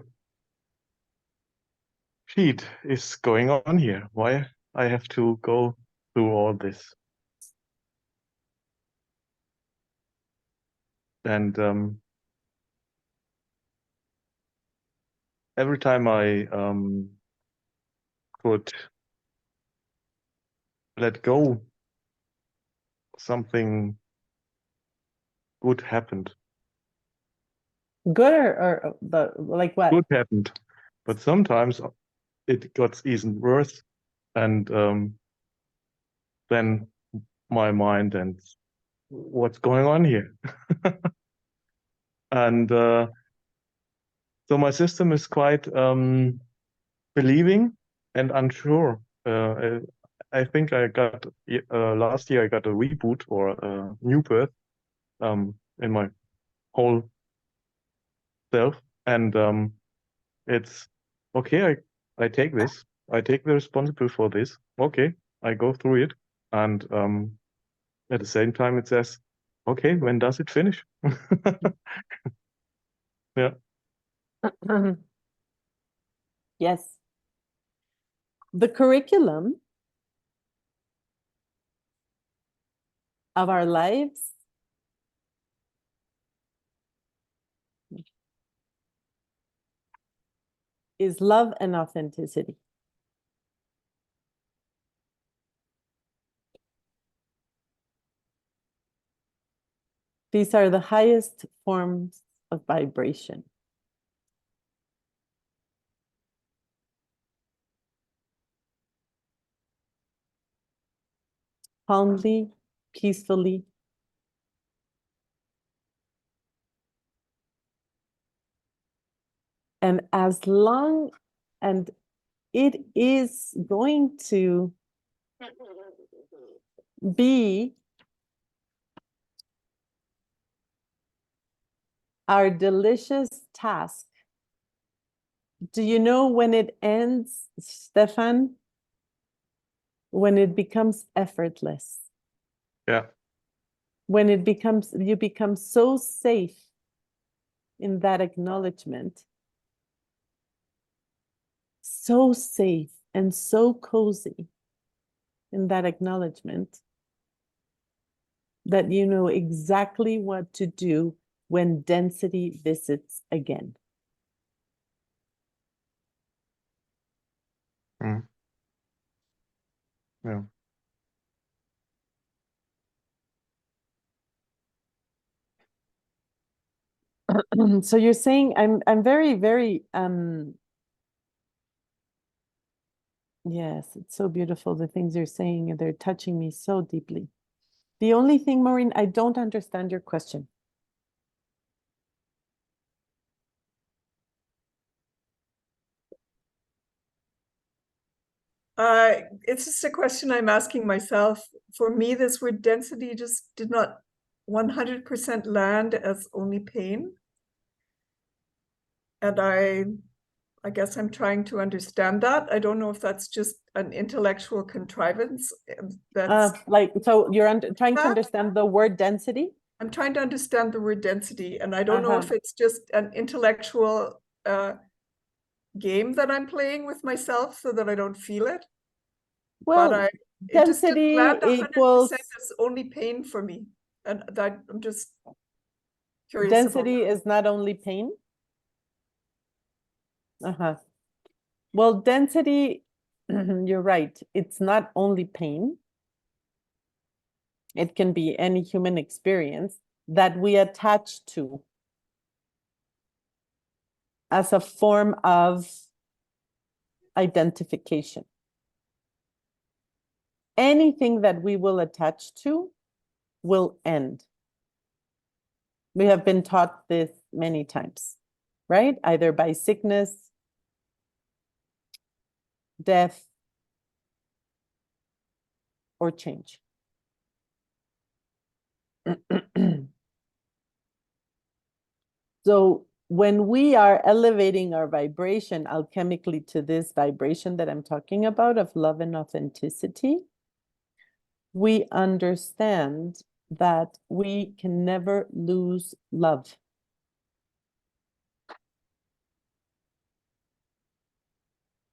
[SPEAKER 5] shit is going on here? Why I have to go through all this? And every time I could let go, something good happened.
[SPEAKER 2] Good or the like what?
[SPEAKER 5] Good happened, but sometimes it got even worse, and then my mind and what's going on here? And so my system is quite believing and unsure. I think I got last year I got a reboot or a new birth in my whole self, and it's okay. I take this. I take the responsibility for this. Okay, I go through it, and at the same time it says, okay, when does it finish? Yeah.
[SPEAKER 2] Yes. The curriculum of our lives is love and authenticity. These are the highest forms of vibration. Calmly, peacefully. And as long and it is going to be our delicious task. Do you know when it ends, Stefan? When it becomes effortless.
[SPEAKER 5] Yeah.
[SPEAKER 2] When it becomes, you become so safe in that acknowledgement. So safe and so cozy in that acknowledgement that you know exactly what to do when density visits again.
[SPEAKER 5] Mm. Yeah.
[SPEAKER 2] So you're saying I'm very, very yes, it's so beautiful the things you're saying, and they're touching me so deeply. The only thing, Maureen, I don't understand your question.
[SPEAKER 3] It's just a question I'm asking myself. For me, this word density just did not 100% land as only pain. And I guess I'm trying to understand that. I don't know if that's just an intellectual contrivance. That's
[SPEAKER 2] like, so you're trying to understand the word density?
[SPEAKER 3] I'm trying to understand the word density, and I don't know if it's just an intellectual game that I'm playing with myself so that I don't feel it.
[SPEAKER 2] Well,
[SPEAKER 3] but it just didn't land 100% as only pain for me, and that I'm just curious.
[SPEAKER 2] Density is not only pain. Well, density, you're right. It's not only pain. It can be any human experience that we attach to as a form of identification. Anything that we will attach to will end. We have been taught this many times, right? Either by sickness, death, or change. So when we are elevating our vibration alchemically to this vibration that I'm talking about of love and authenticity, we understand that we can never lose love.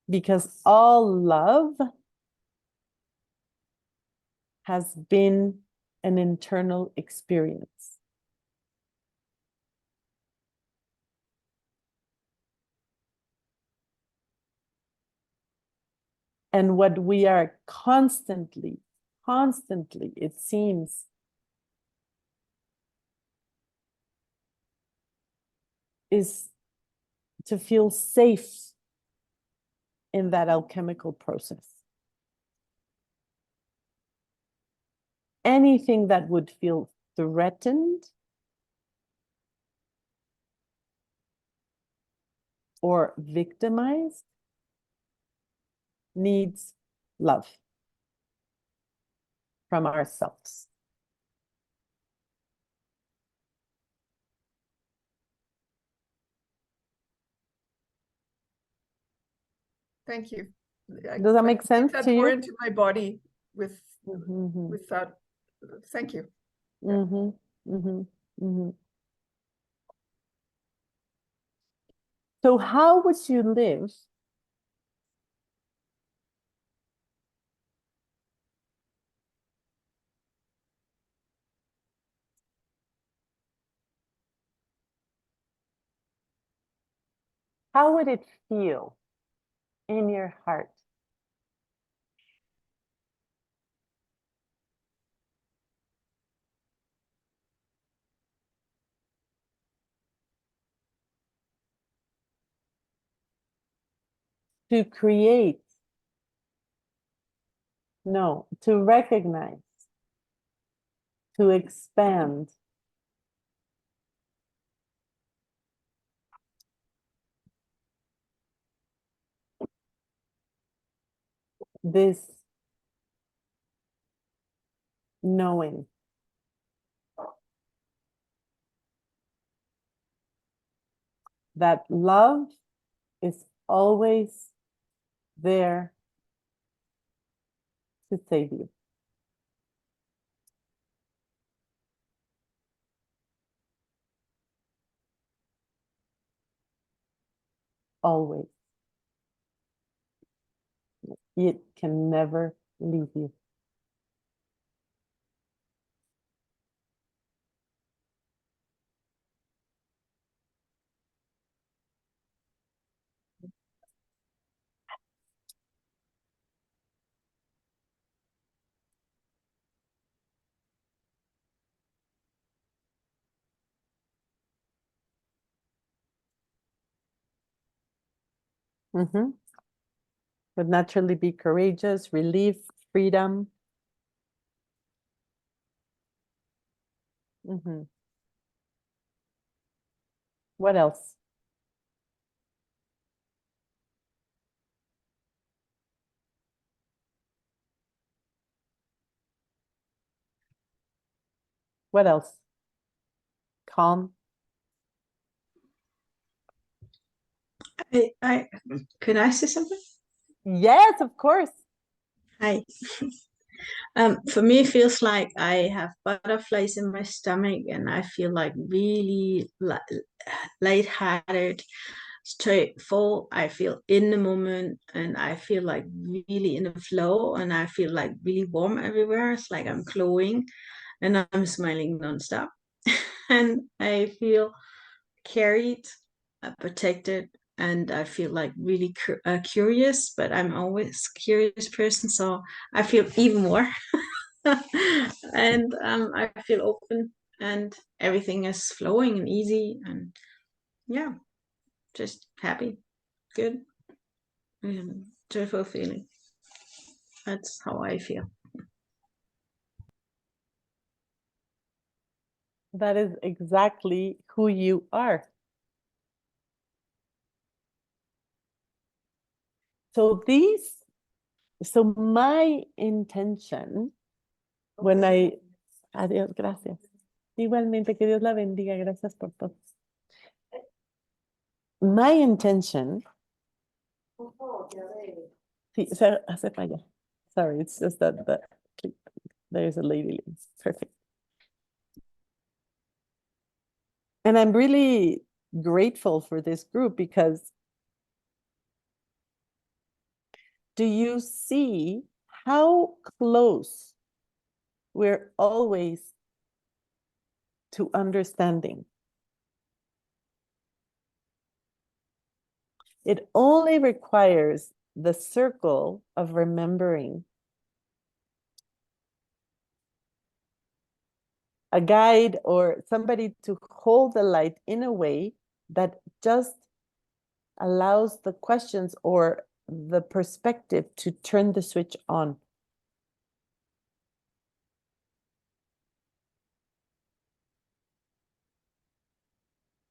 [SPEAKER 2] Because all love has been an internal experience. And what we are constantly, it seems, is to feel safe in that alchemical process. Anything that would feel threatened or victimized needs love from ourselves.
[SPEAKER 3] Thank you.
[SPEAKER 2] Does that make sense
[SPEAKER 3] that
[SPEAKER 2] to
[SPEAKER 3] more
[SPEAKER 2] you?
[SPEAKER 3] into my body with
[SPEAKER 2] Mm-hmm.
[SPEAKER 3] with that. Thank you.
[SPEAKER 2] Mm-hmm. Mm-hmm. Mm-hmm. So how would you live how would it feel in your heart to create, no, to recognize, to expand this knowing that love is always there to save you. Always. It can never leave you. Mm-hmm. Would naturally be courageous, relief, freedom. Mm-hmm. What else? What else? Calm.
[SPEAKER 7] Can I say something?
[SPEAKER 2] Yes, of course.
[SPEAKER 7] Hi. For me, it feels like I have butterflies in my stomach, and I feel like really lighthearted, straightforward. I feel in the moment, and I feel like really in the flow, and I feel like really warm everywhere. It's like I'm glowing, and I'm smiling nonstop, and I feel carried, protected, and I feel like really curious, but I'm always a curious person, so I feel even more. And I feel open, and everything is flowing and easy, and yeah, just happy, good, joyful feeling. That's how I feel.
[SPEAKER 2] That is exactly who you are. So my intention when adiós, gracias. Igualmente, que Dios la bendiga, gracias por todo. My intention, sí, hace para allá. Sorry, it's just that there's a lady. Perfect. And I'm really grateful for this group because do you see how close we're always to understanding? It only requires the circle of remembering. A guide or somebody to hold the light in a way that just allows the questions or the perspective to turn the switch on.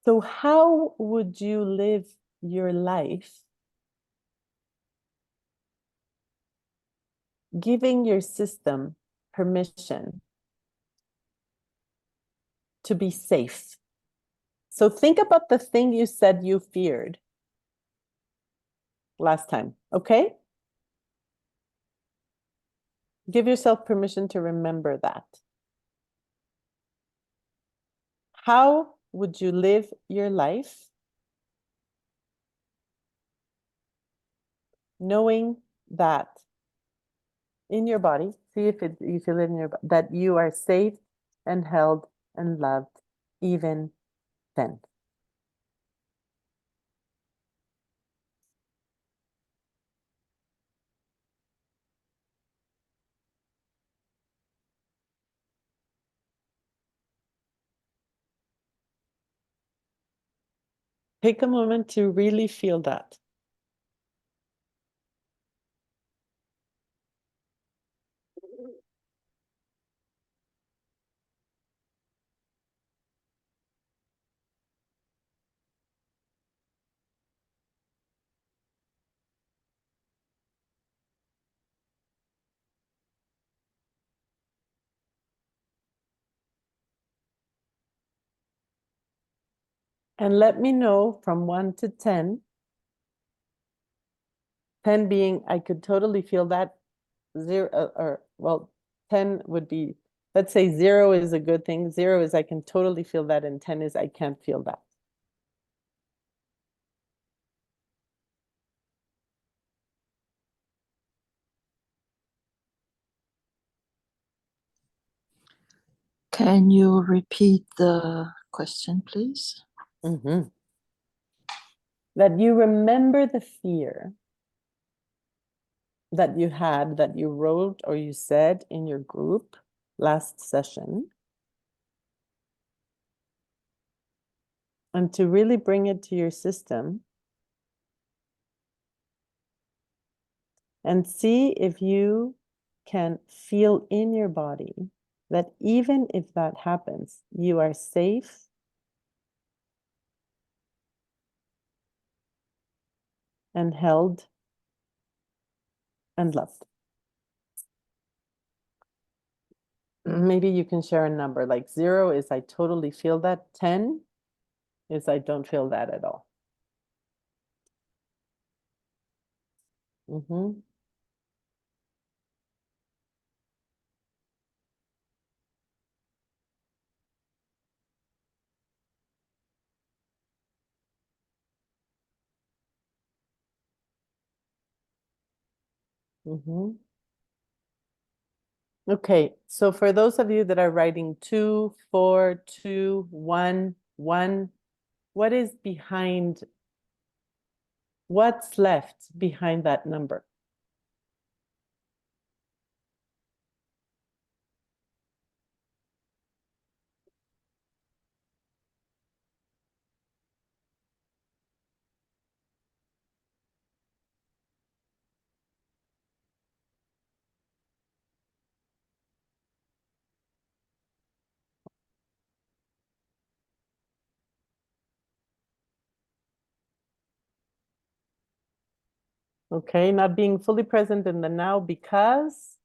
[SPEAKER 2] So how would you live your life giving your system permission to be safe? So think about the thing you said you feared last time, okay? Give yourself permission to remember that. How would you live your life knowing that in your body, see if you feel it in your body, that you are safe and held and loved even then? Take a moment to really feel that. And let me know from 1 to 10, 10 being I could totally feel that, 0 or well, 10 would be, let's say 0 is a good thing, 0 is I can totally feel that, and 10 is I can't feel that.
[SPEAKER 6] Can you repeat the question, please?
[SPEAKER 2] That you remember the fear that you had, that you wrote or you said in your group last session, and to really bring it to your system and see if you can feel in your body that even if that happens, you are safe and held and loved. Maybe you can share a number, like 0 is I totally feel that, 10 is I don't feel that at all. Okay, so for those of you that are writing 2, 4, 2, 1, 1, what is behind What's left behind that number? Okay, not being fully present in the now because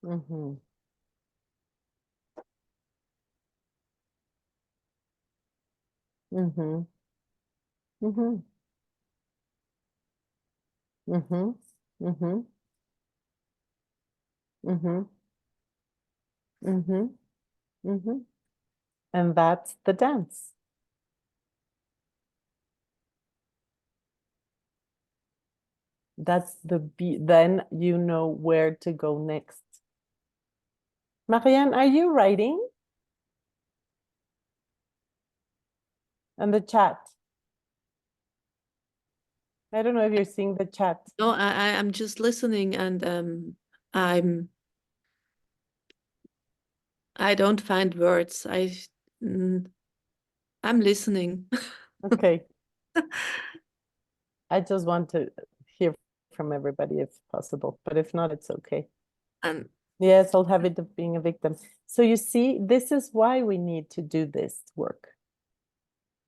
[SPEAKER 2] mm-hmm. Mm-hmm. Mm-hmm. Mm-hmm. Mm-hmm. Mm-hmm. Mm-hmm. Mm-hmm. And that's the dance. That's the beat. Then you know where to go next. Marianne, are you writing? In the chat. I don't know if you're seeing the chat.
[SPEAKER 11] No, I'm just listening, and I don't find words. I'm listening.
[SPEAKER 2] Okay. I just want to hear from everybody if possible, but if not, it's okay.
[SPEAKER 11] And
[SPEAKER 2] yes, I'll have it of being a victim. So you see, this is why we need to do this work.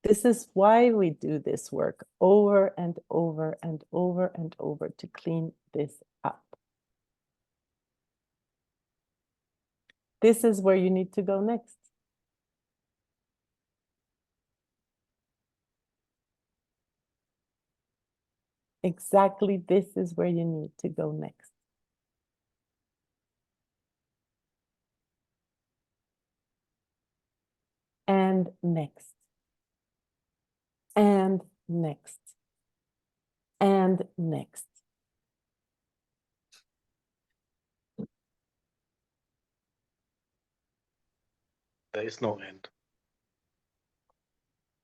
[SPEAKER 2] This is why we do this work over and over and over and over to clean this up. This is where you need to go next. Exactly, this is where you need to go next. And next. And next. And next.
[SPEAKER 5] There is no end.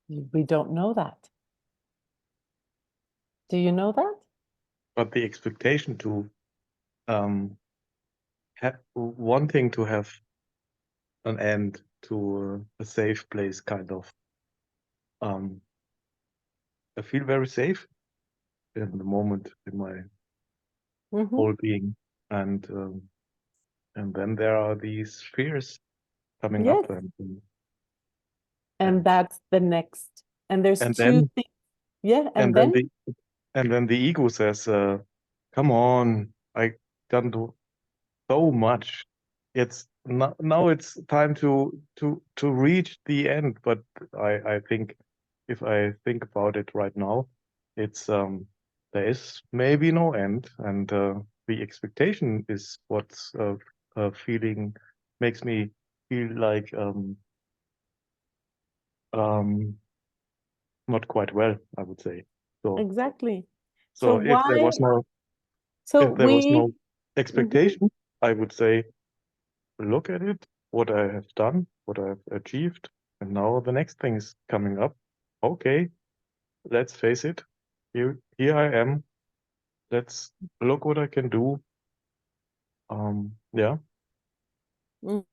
[SPEAKER 2] We don't know that. Do you know that?
[SPEAKER 5] But the expectation to wanting to have an end, to a safe place, kind of. I feel very safe in the moment in my whole being, and then there are these fears coming
[SPEAKER 2] Yes.
[SPEAKER 5] up,
[SPEAKER 2] and that's the next. And there's
[SPEAKER 5] and
[SPEAKER 2] two
[SPEAKER 5] then
[SPEAKER 2] things. Yeah, and
[SPEAKER 5] then
[SPEAKER 2] then
[SPEAKER 5] the ego says, "Come on, I done do so much. It's now it's time to reach the end." But I think if I think about it right now, it's there is maybe no end, and the expectation is what's feeling makes me feel like not quite well, I would say. So
[SPEAKER 2] exactly.
[SPEAKER 5] so if there was no
[SPEAKER 2] we
[SPEAKER 5] expectation, I would say, look at it, what I have done, what I have achieved, and now the next thing is coming up. Okay, let's face it. Here I am. Let's look what I can do. Yeah.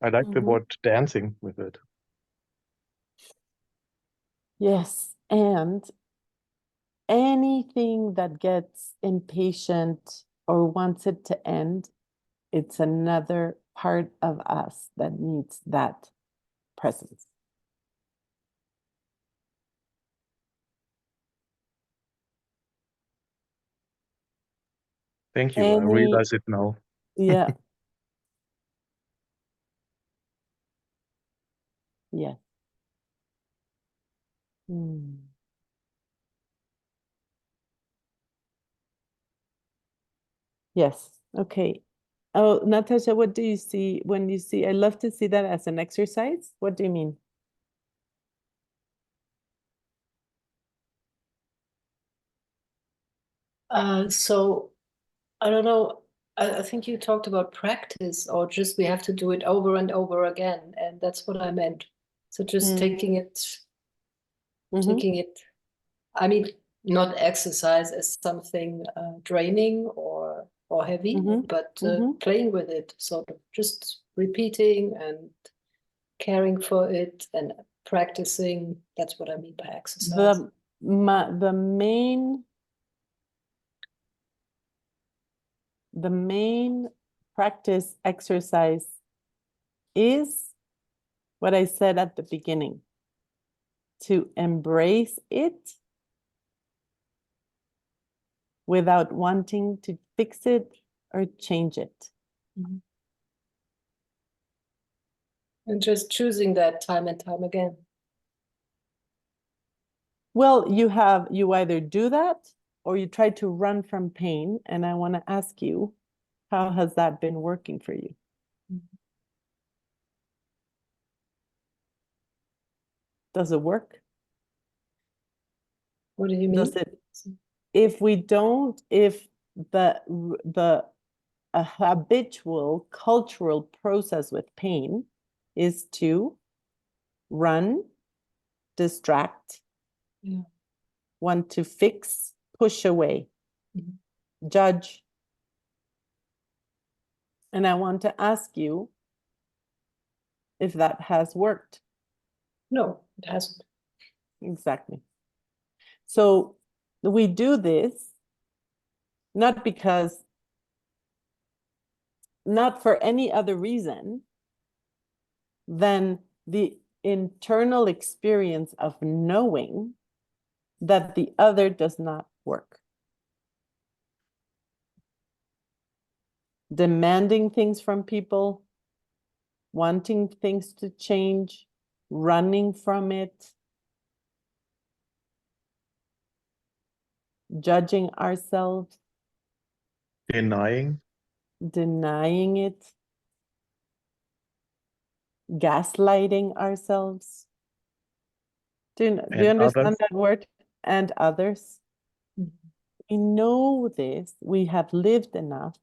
[SPEAKER 5] I like the word dancing with it.
[SPEAKER 2] yes, and anything that gets impatient or wants it to end, it's another part of us that needs that presence.
[SPEAKER 5] Thank you. I realize it now.
[SPEAKER 2] Yeah. Yeah. Yes. Okay. Oh, Natasha, what do you see when you see? I love to see that as an exercise. What do you mean?
[SPEAKER 10] So I don't know. I think you talked about practice, or just we have to do it over and over again, and that's what I meant. So just taking it, I mean, not exercise as something draining or heavy, but playing with it, sort of just repeating and caring for it and practicing. That's what I mean by exercise.
[SPEAKER 2] The main practice exercise is what I said at the beginning, to embrace it without wanting to fix it or change it.
[SPEAKER 10] And just choosing that time and time again.
[SPEAKER 2] Well, you either do that or you try to run from pain. And I want to ask you, how has that been working for you? Does it work?
[SPEAKER 10] What do you mean?
[SPEAKER 2] Does it, if the a habitual cultural process with pain is to run, distract, want to fix, push away, judge. And I want to ask you if that has worked.
[SPEAKER 10] No, it hasn't.
[SPEAKER 2] Exactly. So we do this not for any other reason than the internal experience of knowing that the other does not work. Demanding things from people, wanting things to change, running from it, judging ourselves,
[SPEAKER 5] Denying.
[SPEAKER 2] denying it, gaslighting ourselves. Do you understand
[SPEAKER 5] others.
[SPEAKER 2] that word? And others. We know this. We have lived enough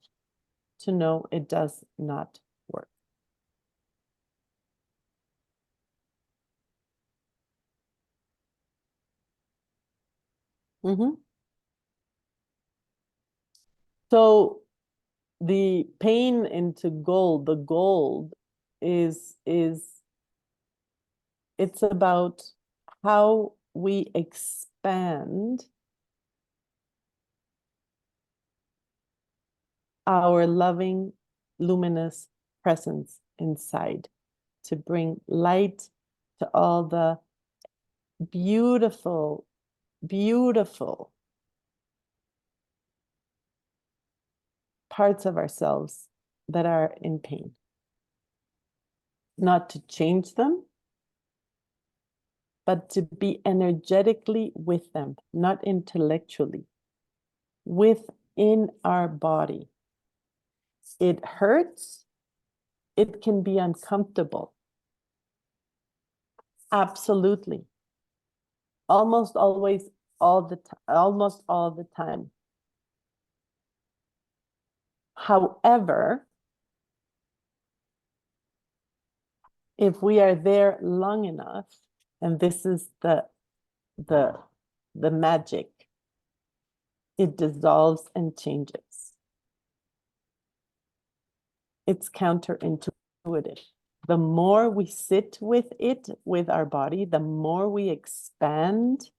[SPEAKER 2] to know it does not work. So the pain into gold, the gold is it's about how we expand our loving, luminous presence inside to bring light to all the beautiful, beautiful parts of ourselves that are in pain. Not to change them, but to be energetically with them, not intellectually, within our body. It hurts. It can be uncomfortable. Absolutely. Almost always, almost all the time. However, if we are there long enough, and this is the magic, it dissolves and changes. It's counterintuitive. The more we sit with it, with our body, the more we expand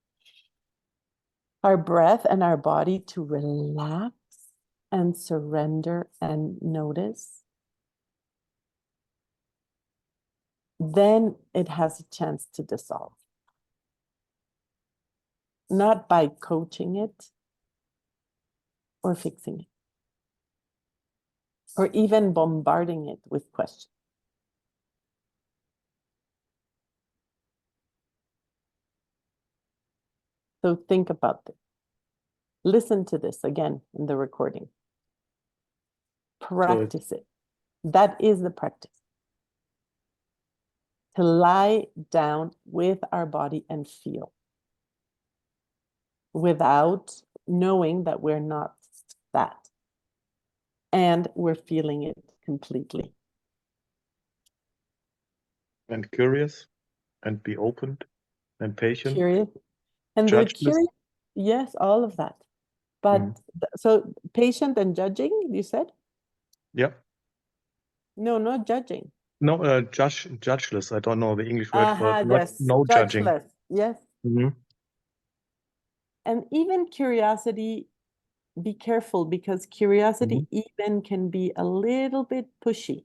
[SPEAKER 2] our breath and our body to relax and surrender and notice, then it has a chance to dissolve. Not by coaching it or fixing it, or even bombarding it with questions. So think about this. Listen to this again in the recording. Practice it. That is the practice. To lie down with our body and feel without knowing that we're not that. And we're feeling it completely.
[SPEAKER 5] And curious, and be open, and patient.
[SPEAKER 2] Curious. And they're
[SPEAKER 5] Judgeless.
[SPEAKER 2] curious. Yes, all of that. But so patient and judging, you said?
[SPEAKER 5] Yeah.
[SPEAKER 2] No, not judging.
[SPEAKER 5] No, judgeless. I don't know the English word for it.
[SPEAKER 2] Yes.
[SPEAKER 5] No judging.
[SPEAKER 2] Judgeless. Yes.
[SPEAKER 5] Mhm.
[SPEAKER 2] And even curiosity, be careful, because curiosity even can be a little bit pushy.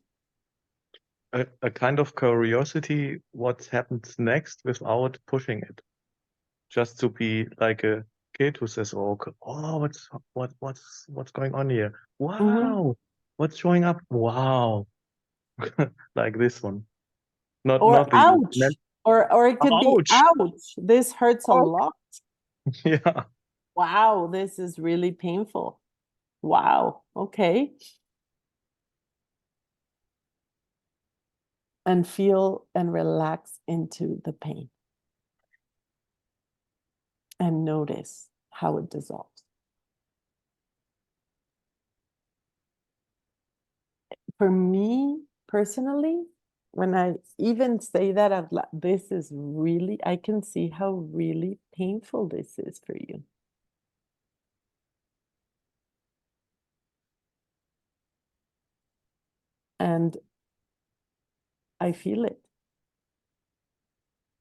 [SPEAKER 5] A kind of curiosity, what happens next without pushing it. Just to be like a kid who says, "Oh, what's going on here? Wow, what's showing up? Wow," like this one. Not
[SPEAKER 2] Or
[SPEAKER 5] not the
[SPEAKER 2] ouch. Or it could be
[SPEAKER 5] ouch.
[SPEAKER 2] ouch. This hurts a
[SPEAKER 5] Oh.
[SPEAKER 2] lot.
[SPEAKER 5] Yeah.
[SPEAKER 2] Wow, this is really painful. Wow. Okay. And feel and relax into the pain. And notice how it dissolves. For me personally, when I even say that out loud, this is really, I can see how really painful this is for you. And I feel it.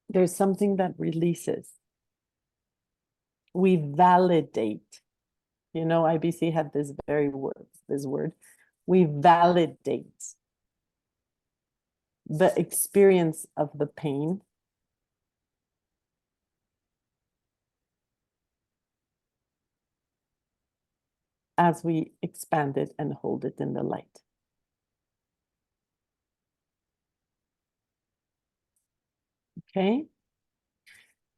[SPEAKER 2] There's something that releases. We validate. You know, IBC had this word. We validate the experience of the pain as we expand it and hold it in the light. Okay.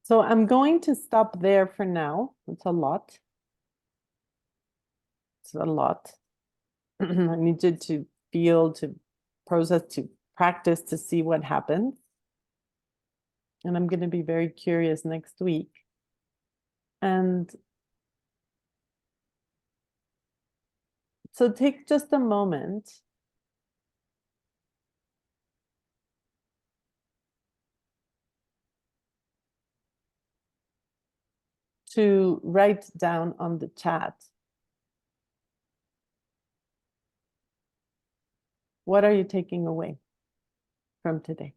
[SPEAKER 2] So I'm going to stop there for now. It's a lot. It's a lot. I need you to feel, to process, to practice, to see what happens. And I'm going to be very curious next week. And so take just a moment to write down on the chat, what are you taking away from today?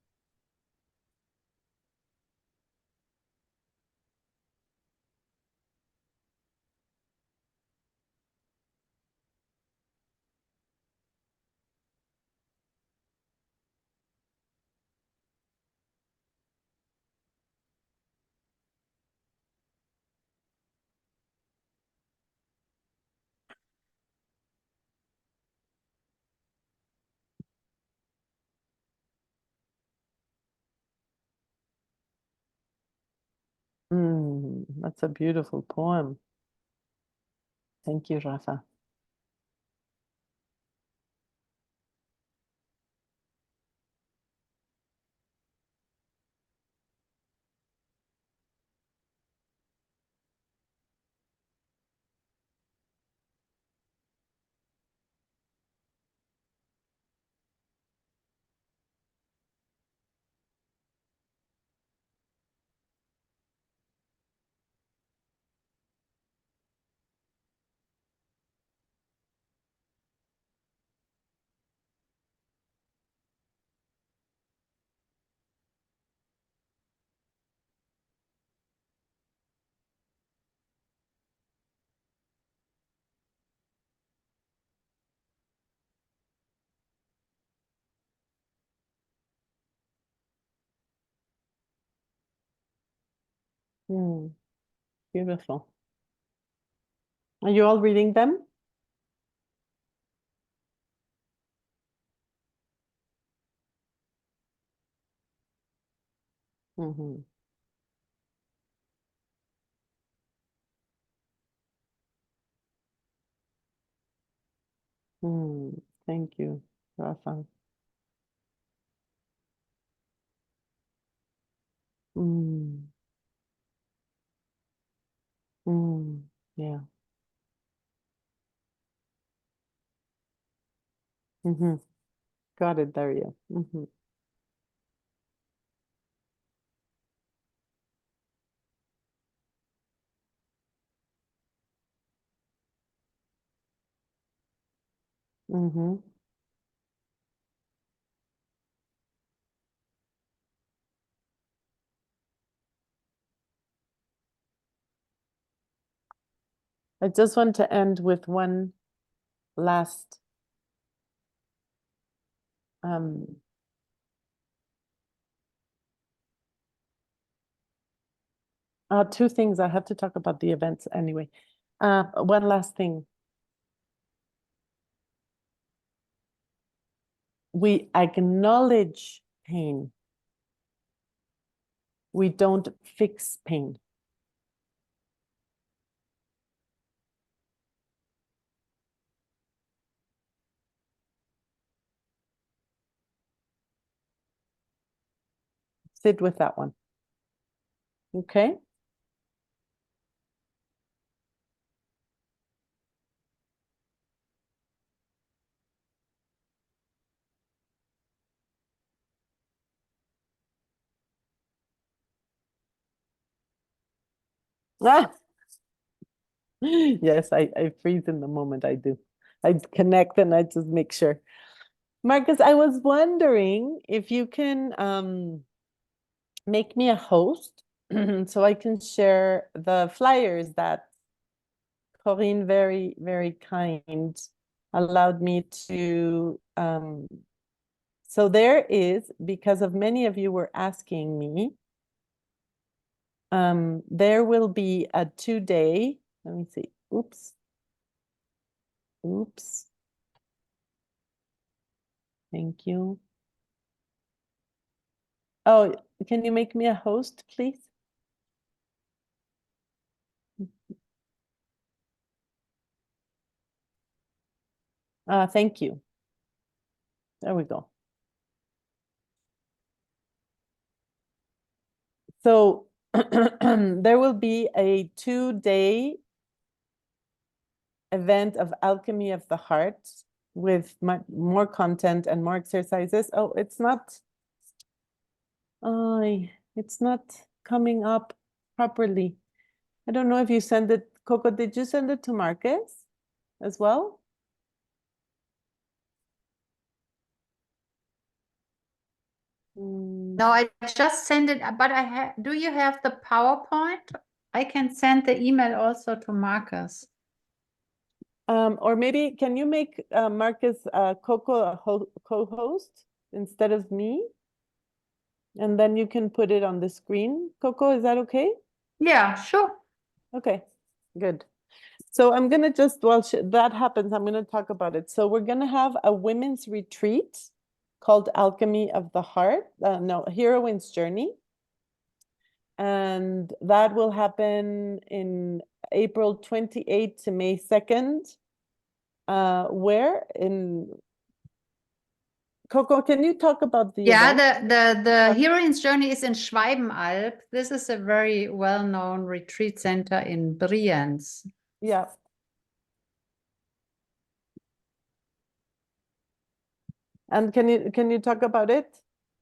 [SPEAKER 2] That's a beautiful poem. Thank you, Rafa. Beautiful. Are you all reading them? Thank you, Rafa. Mm. Yeah. Got it, Daria. I just want to end with one last two things. I have to talk about the events anyway. One last thing. We acknowledge pain. We don't fix pain. Sit with that one. Okay? Ah! Yes, I freeze in the moment. I do. I connect and I just make sure. Marcus, I was wondering if you can make me a host so I can share the flyers that Corinne, very, very kind, allowed me to. So there is, because of many of you were asking me, there will be a 2-day, let me see, oops. Thank you. Oh, can you make me a host, please? Thank you. There we go. So there will be a 2-day event of Alchemy of the Heart with more content and more exercises. Oh, it's not coming up properly. I don't know if you send it, Coco, did you send it to Marcus as well?
[SPEAKER 4] No, I just send it, but do you have the PowerPoint? I can send the email also to Marcus.
[SPEAKER 2] Or maybe can you make Marcus Coco a co-host instead of me? And then you can put it on the screen. Coco, is that okay?
[SPEAKER 4] Yeah, sure.
[SPEAKER 2] Okay, good. So I'm gonna just, while that happens, I'm gonna talk about it. So we're gonna have a women's retreat called Alchemy of the Heart. No, Heroine's Journey. And that will happen in April 28th to May 2nd. Where in Coco, can you talk about the
[SPEAKER 4] Yeah,
[SPEAKER 2] event?
[SPEAKER 4] the Heroine's Journey is in Schwalbenalb. This is a very well-known retreat center in Brienz.
[SPEAKER 2] Yeah. And can you talk about it?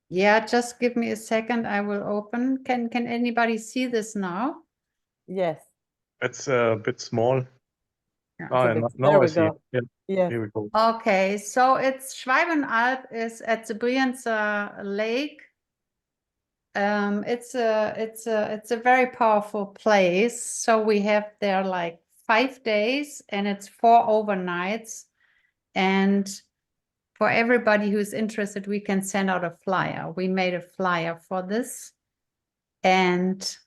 [SPEAKER 4] Yeah, just give me a second. I will open. Can anybody see this now?
[SPEAKER 2] Yes.
[SPEAKER 5] It's a bit small.
[SPEAKER 2] There
[SPEAKER 5] Now
[SPEAKER 2] we
[SPEAKER 5] I see.
[SPEAKER 2] go.
[SPEAKER 5] Yeah,
[SPEAKER 2] Yes.
[SPEAKER 5] here we go.
[SPEAKER 4] Okay, so it's Schwalbenalb is at the Brienzer Lake. It's a very powerful place. So we have there like 5 days and it's 4 overnights. And for everybody who's interested, we can send out a flyer. We made a flyer for this. And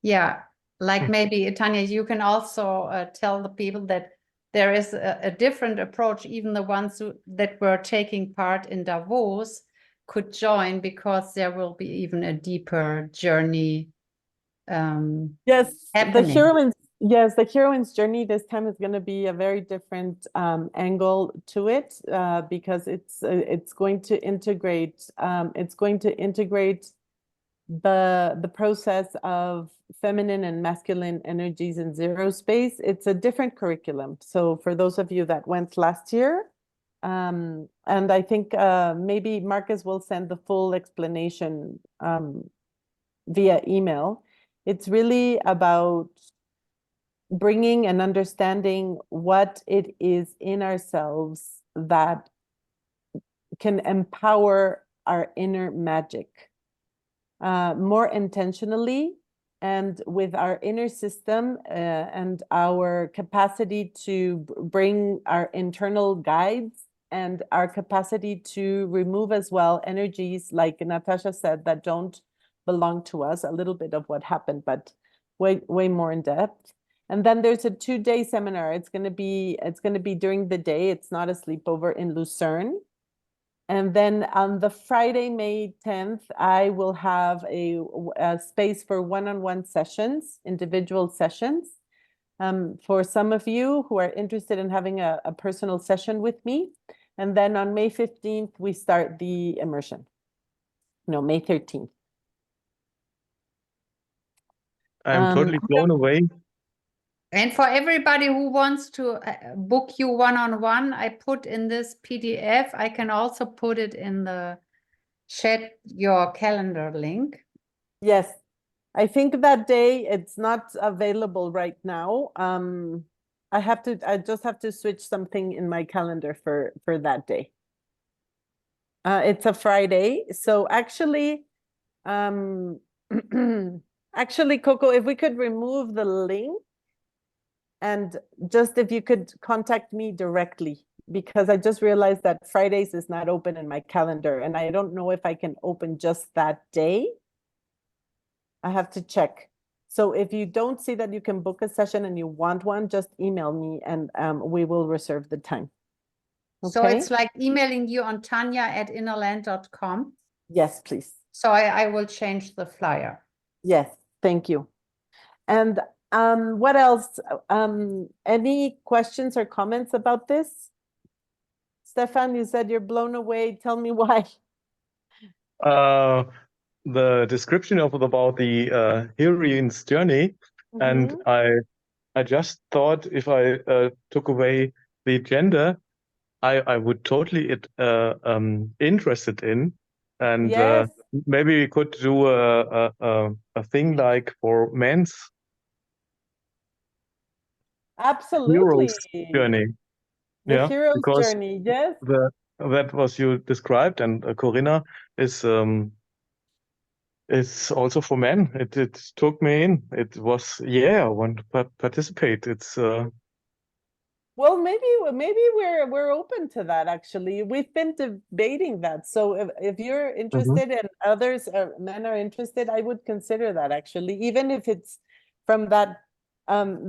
[SPEAKER 4] yeah, like maybe Tania, you can also tell the people that there is a different approach. Even the ones that were taking part in Davos could join because there will be even a deeper journey
[SPEAKER 2] yes,
[SPEAKER 4] happening.
[SPEAKER 2] Yes, the heroine's journey this time is going to be a very different angle to it because it's going to integrate the process of feminine and masculine energies in zero space. It's a different curriculum. So for those of you that went last year, and I think maybe Marcus will send the full explanation via email. It's really about bringing and understanding what it is in ourselves that can empower our inner magic more intentionally, and with our inner system and our capacity to bring our internal guides and our capacity to remove as well energies, like Natasha said, that don't belong to us, a little bit of what happened, but way more in depth. And then there's a 2-day seminar. It's going to be during the day. It's not a sleepover in Lucerne. And then on the Friday, May 10th, I will have a space for one-on-one sessions, individual sessions. For some of you who are interested in having a personal session with me. And then on May 15th, we start the immersion. No, May 13th.
[SPEAKER 5] I'm totally blown away.
[SPEAKER 4] And for everybody who wants to book you one-on-one, I put in this PDF. I can also put it in the chat, your calendar link.
[SPEAKER 2] Yes, I think that day it's not available right now. I just have to switch something in my calendar for that day. It's a Friday, so actually, actually, Coco, if we could remove the link. And just if you could contact me directly, because I just realized that Fridays is not open in my calendar and I don't know if I can open just that day. I have to check. So if you don't see that you can book a session and you want one, just email me and we will reserve the time. Okay?
[SPEAKER 4] So it's like emailing you on tania@innerland.com.
[SPEAKER 2] Yes, please.
[SPEAKER 4] So I will change the flyer.
[SPEAKER 2] Yes, thank you. And what else? Any questions or comments about this? Stefan, you said you're blown away. Tell me why.
[SPEAKER 5] The description about the heroine's journey, and I just thought if I took away the gender, I would totally interested in, and
[SPEAKER 2] Yes.
[SPEAKER 5] maybe we could do a thing like for men's
[SPEAKER 2] Absolutely.
[SPEAKER 5] hero's journey.
[SPEAKER 2] The hero's
[SPEAKER 5] because
[SPEAKER 2] journey, yes.
[SPEAKER 5] that was you described, and Corinna is also for men. It took me in. It was, I want to participate. It's
[SPEAKER 2] Well, maybe we're open to that. Actually, we've been debating that. So if you're interested and others men are interested, I would consider that actually, even if it's from that.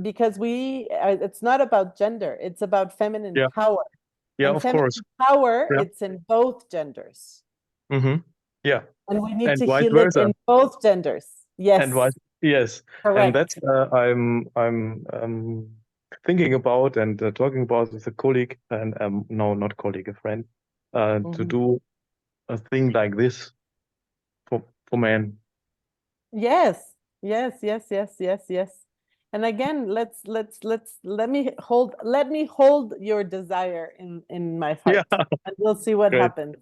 [SPEAKER 2] Because it's not about gender, it's about feminine power.
[SPEAKER 5] Yeah,
[SPEAKER 2] and
[SPEAKER 5] of
[SPEAKER 2] feminine
[SPEAKER 5] course.
[SPEAKER 2] Power,
[SPEAKER 5] Yeah.
[SPEAKER 2] it's in both genders.
[SPEAKER 5] Yeah.
[SPEAKER 2] And we need
[SPEAKER 5] And
[SPEAKER 2] to
[SPEAKER 5] vice
[SPEAKER 2] heal it
[SPEAKER 5] versa.
[SPEAKER 2] in both genders. Yes.
[SPEAKER 5] And yes.
[SPEAKER 2] Correct.
[SPEAKER 5] And that's I'm thinking about and talking about with a colleague, and no, not colleague, a friend, to do a thing like this for men.
[SPEAKER 2] Yes. And again, let me hold your desire in my heart, and we'll see what happens.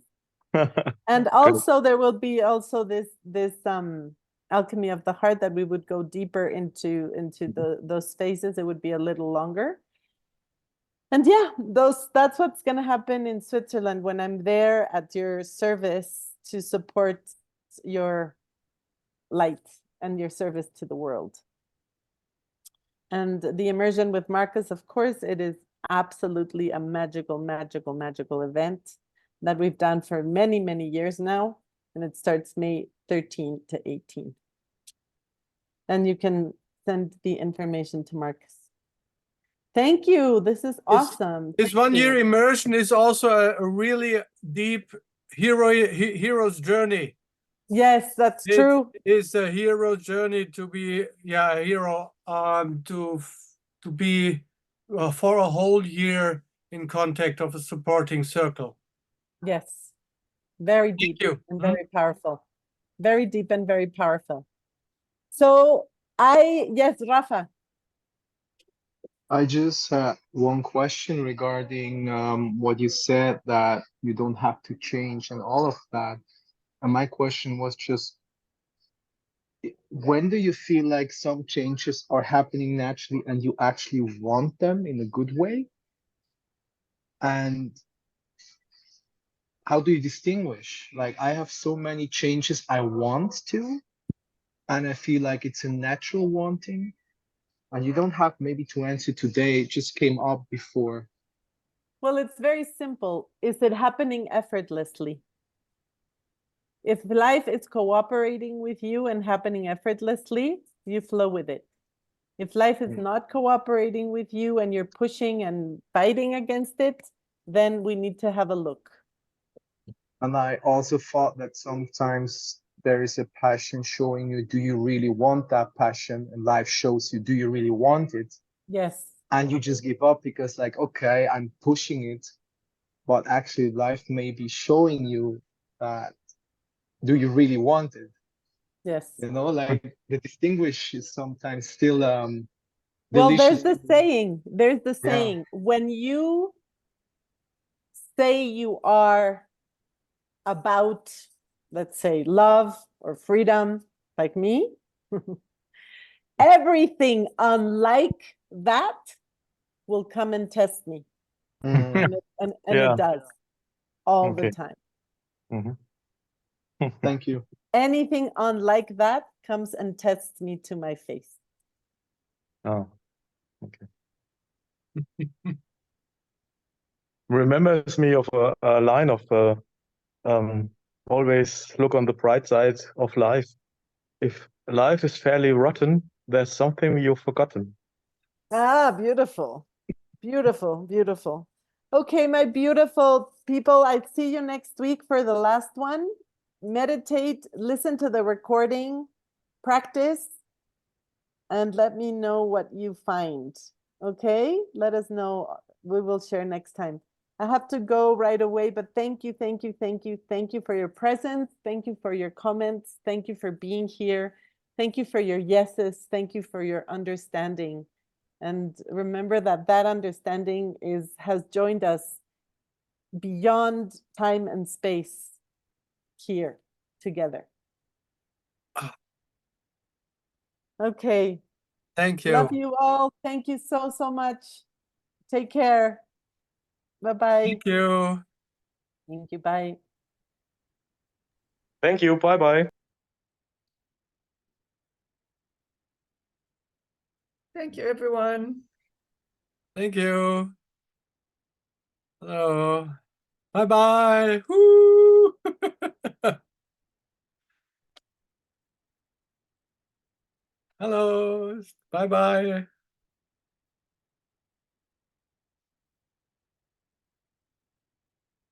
[SPEAKER 2] And also there will be also this alchemy of the heart that we would go deeper into those phases. It would be a little longer. And that's what's going to happen in Switzerland when I'm there at your service to support your light and your service to the world. And the immersion with Marcus, of course, it is absolutely a magical event that we've done for many, many years now. And it starts May 13 to 18. And you can send the information to Marcus. Thank you. This is awesome.
[SPEAKER 1] This 1-year immersion is also a really deep hero's journey.
[SPEAKER 2] Yes, that's true.
[SPEAKER 1] It's a hero's journey to be a hero to be for a whole year in contact of a supporting circle.
[SPEAKER 2] Yes, very deep
[SPEAKER 1] you.
[SPEAKER 2] and very powerful. Very deep and very powerful. So yes, Rafa.
[SPEAKER 12] I just had one question regarding what you said that you don't have to change and all of that. And my question was just, when do you feel like some changes are happening naturally and you actually want them in a good way? And how do you distinguish? Like, I have so many changes I want to, and I feel like it's a natural wanting. And you don't have maybe to answer today, it just came up before.
[SPEAKER 2] Well, it's very simple. Is it happening effortlessly? If life is cooperating with you and happening effortlessly, you flow with it. If life is not cooperating with you and you're pushing and fighting against it, then we need to have a look.
[SPEAKER 12] And I also thought that sometimes there is a passion showing you, do you really want that passion? And life shows you, do you really want it?
[SPEAKER 2] Yes.
[SPEAKER 12] And you just give up because like, okay, I'm pushing it. But actually life may be showing you that, do you really want it?
[SPEAKER 2] Yes.
[SPEAKER 12] You know, like the distinguish is sometimes still
[SPEAKER 2] well,
[SPEAKER 12] delicious.
[SPEAKER 2] there's the saying, when you say you are about, let's say, love or freedom, like me, everything unlike that will come and test me. And it does all the time.
[SPEAKER 12] Thank you.
[SPEAKER 2] Anything unlike that comes and tests me to my face.
[SPEAKER 5] Oh, okay. Remembers me of a line of always look on the bright side of life. If life is fairly rotten, there's something you've forgotten.
[SPEAKER 2] Ah, beautiful. Beautiful, beautiful. Okay, my beautiful people, I'll see you next week for the last one. Meditate, listen to the recording, practice, and let me know what you find. Okay, let us know. We will share next time. I have to go right away, but thank you, thank you, thank you. Thank you for your presence. Thank you for your comments. Thank you for being here. Thank you for your yeses. Thank you for your understanding. And remember that that understanding has joined us beyond time and space here together. Okay.
[SPEAKER 1] Thank you.
[SPEAKER 2] Love you all. Thank you so, so much. Take care. Bye-bye.
[SPEAKER 1] Thank you.
[SPEAKER 2] Thank you. Bye.
[SPEAKER 5] Thank you. Bye-bye.
[SPEAKER 3] Thank you, everyone.
[SPEAKER 1] Thank you. Hello. Bye-bye. Woo! Hello. Bye-bye.